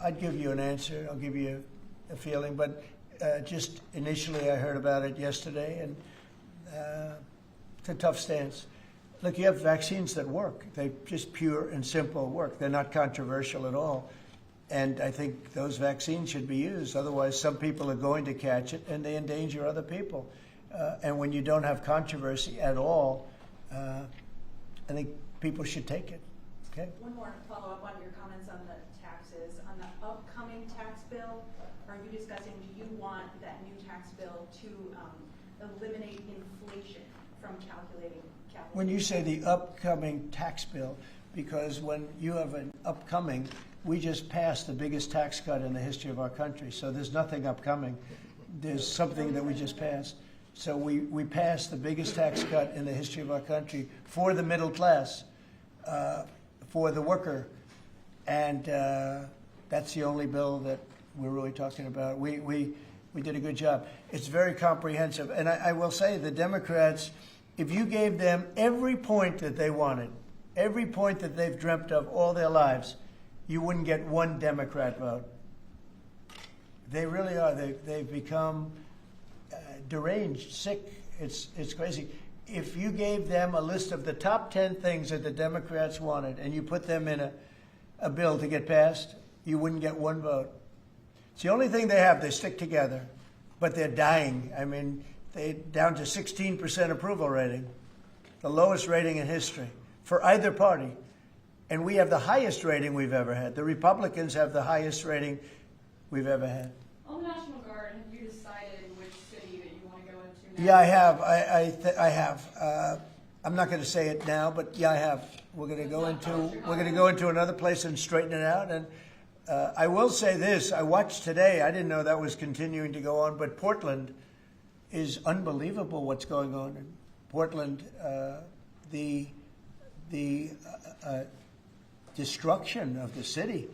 I'd give you an answer. I'll give you a feeling. But just initially, I heard about it yesterday, and it's a tough stance. Look, you have vaccines that work. They just pure and simple work. They're not controversial at all. And I think those vaccines should be used. Otherwise, some people are going to catch it, and they endanger other people. And when you don't have controversy at all, I think people should take it. Okay? One more follow-up on your comments on the taxes. On the upcoming tax bill, are you discussing, do you want that new tax bill to eliminate inflation from calculating capital? When you say the upcoming tax bill, because when you have an upcoming, we just passed the biggest tax cut in the history of our country. So there's nothing upcoming. There's something that we just passed. So we passed the biggest tax cut in the history of our country for the middle class, for the worker. And that's the only bill that we're really talking about. We did a good job. It's very comprehensive. And I will say the Democrats, if you gave them every point that they wanted, every point that they've dreamt of all their lives, you wouldn't get one Democrat vote. They really are. They've become deranged, sick. It's crazy. If you gave them a list of the top 10 things that the Democrats wanted and you put them in a bill to get passed, you wouldn't get one vote. It's the only thing they have. They stick together, but they're dying. I mean, they're down to 16% approval rating, the lowest rating in history for either party. And we have the highest rating we've ever had. The Republicans have the highest rating we've ever had. On the National Guard, have you decided which city that you want to go into now? Yeah, I have. I have. I'm not going to say it now, but yeah, I have. We're going to go into another place and straighten it out. And I will say this: I watched today. I didn't know that was continuing to go on, but Portland is unbelievable. What's going on in Portland? The destruction of the city.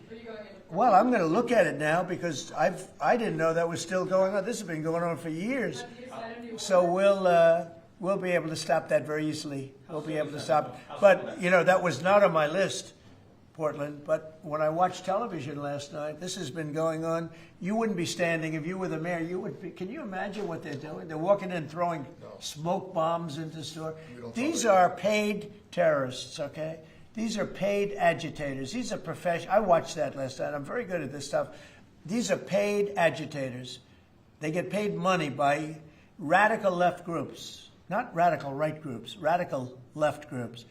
Well, I'm going to look at it now because I didn't know that was still going on. This has been going on for years. So we'll be able to stop that very easily. We'll be able to stop. But that was not on my list, Portland. But when I watched television last night, this has been going on. You wouldn't be standing if you were the mayor. You would be. Can you imagine what they're doing? They're walking in, throwing smoke bombs into the store. These are paid terrorists. Okay. These are paid agitators. These are professional. I watched that last night. I'm very good at this stuff. These are paid agitators. They get paid money by radical left groups, not radical right groups, radical left groups.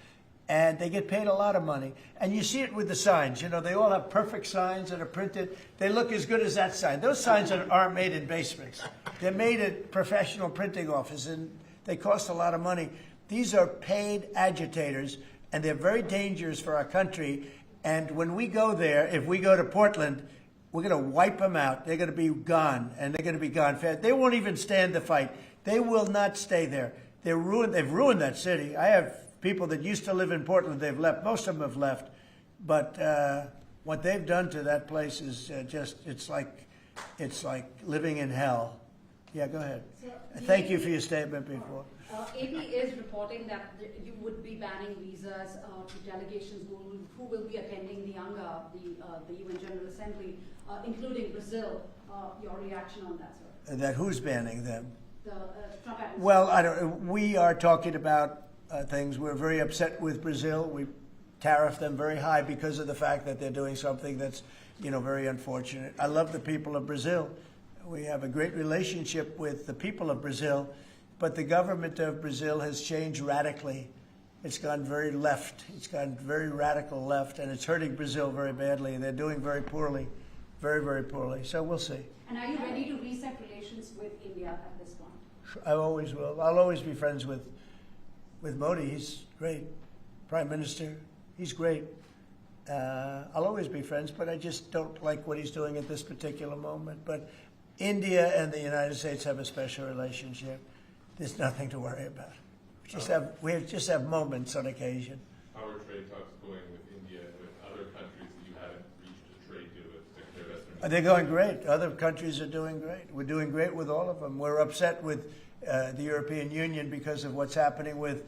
And they get paid a lot of money. And you see it with the signs. They all have perfect signs that are printed. They look as good as that sign. Those signs aren't made in basements. They're made at professional printing offices, and they cost a lot of money. These are paid agitators, and they're very dangerous for our country. And when we go there, if we go to Portland, we're going to wipe them out. They're going to be gone, and they're going to be gone fast. They won't even stand the fight. They will not stay there. They've ruined that city. I have people that used to live in Portland. They've left. Most of them have left But what they've done to that place is it's like living in hell. Yeah, go ahead. Thank you for your statement before. AP is reporting that you would be banning visas to delegations who will be attending the UNGA, the UN General Assembly, including Brazil. Your reaction on that, sir? That who's banning them? The Trump administration. Well, we are talking about things. We're very upset with Brazil. We tariff them very high because of the fact that they're doing something that's, very unfortunate. I love the people of Brazil. We have a great relationship with the people of Brazil, but the government of Brazil has changed radically. It's gone very left. It's gone very radical left, and it's hurting Brazil very badly. They're doing very poorly, very, very poorly. So we'll see. And are you ready to reset relations with India at this point? I always will. I'll always be friends with Modi. He's great. Prime Minister, he's great. I'll always be friends, but I just don't like what he's doing at this particular moment. But India and the United States have a special relationship. There's nothing to worry about. We just have moments on occasion. How are trade talks going with India and with other countries that you haven't reached a trade deal with, particularly Western? They're going great. Other countries are doing great. We're doing great with all of them. We're upset with the European Union because of what's happening with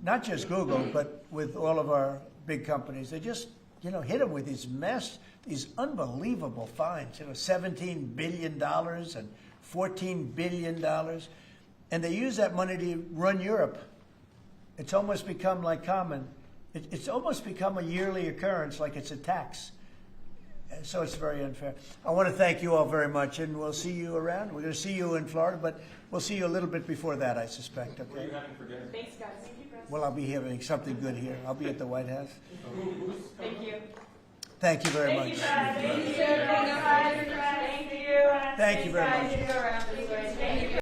not just Google, but with all of our big companies. They just, hit them with these unbelievable fines. $17 billion and $14 billion. And they use that money to run Europe. It's almost become like common. It's almost become a yearly occurrence, like it's a tax. So it's very unfair. I want to thank you all very much, and we'll see you around. We're going to see you in Florida, but we'll see you a little bit before that, I suspect. Okay? What are you having for dinner? Thanks, guys. Thank you, President. Well, I'll be having something good here. I'll be at the White House. Thank you. Thank you very much. Thank you, President. Thank you. Thank you very much. Thank you.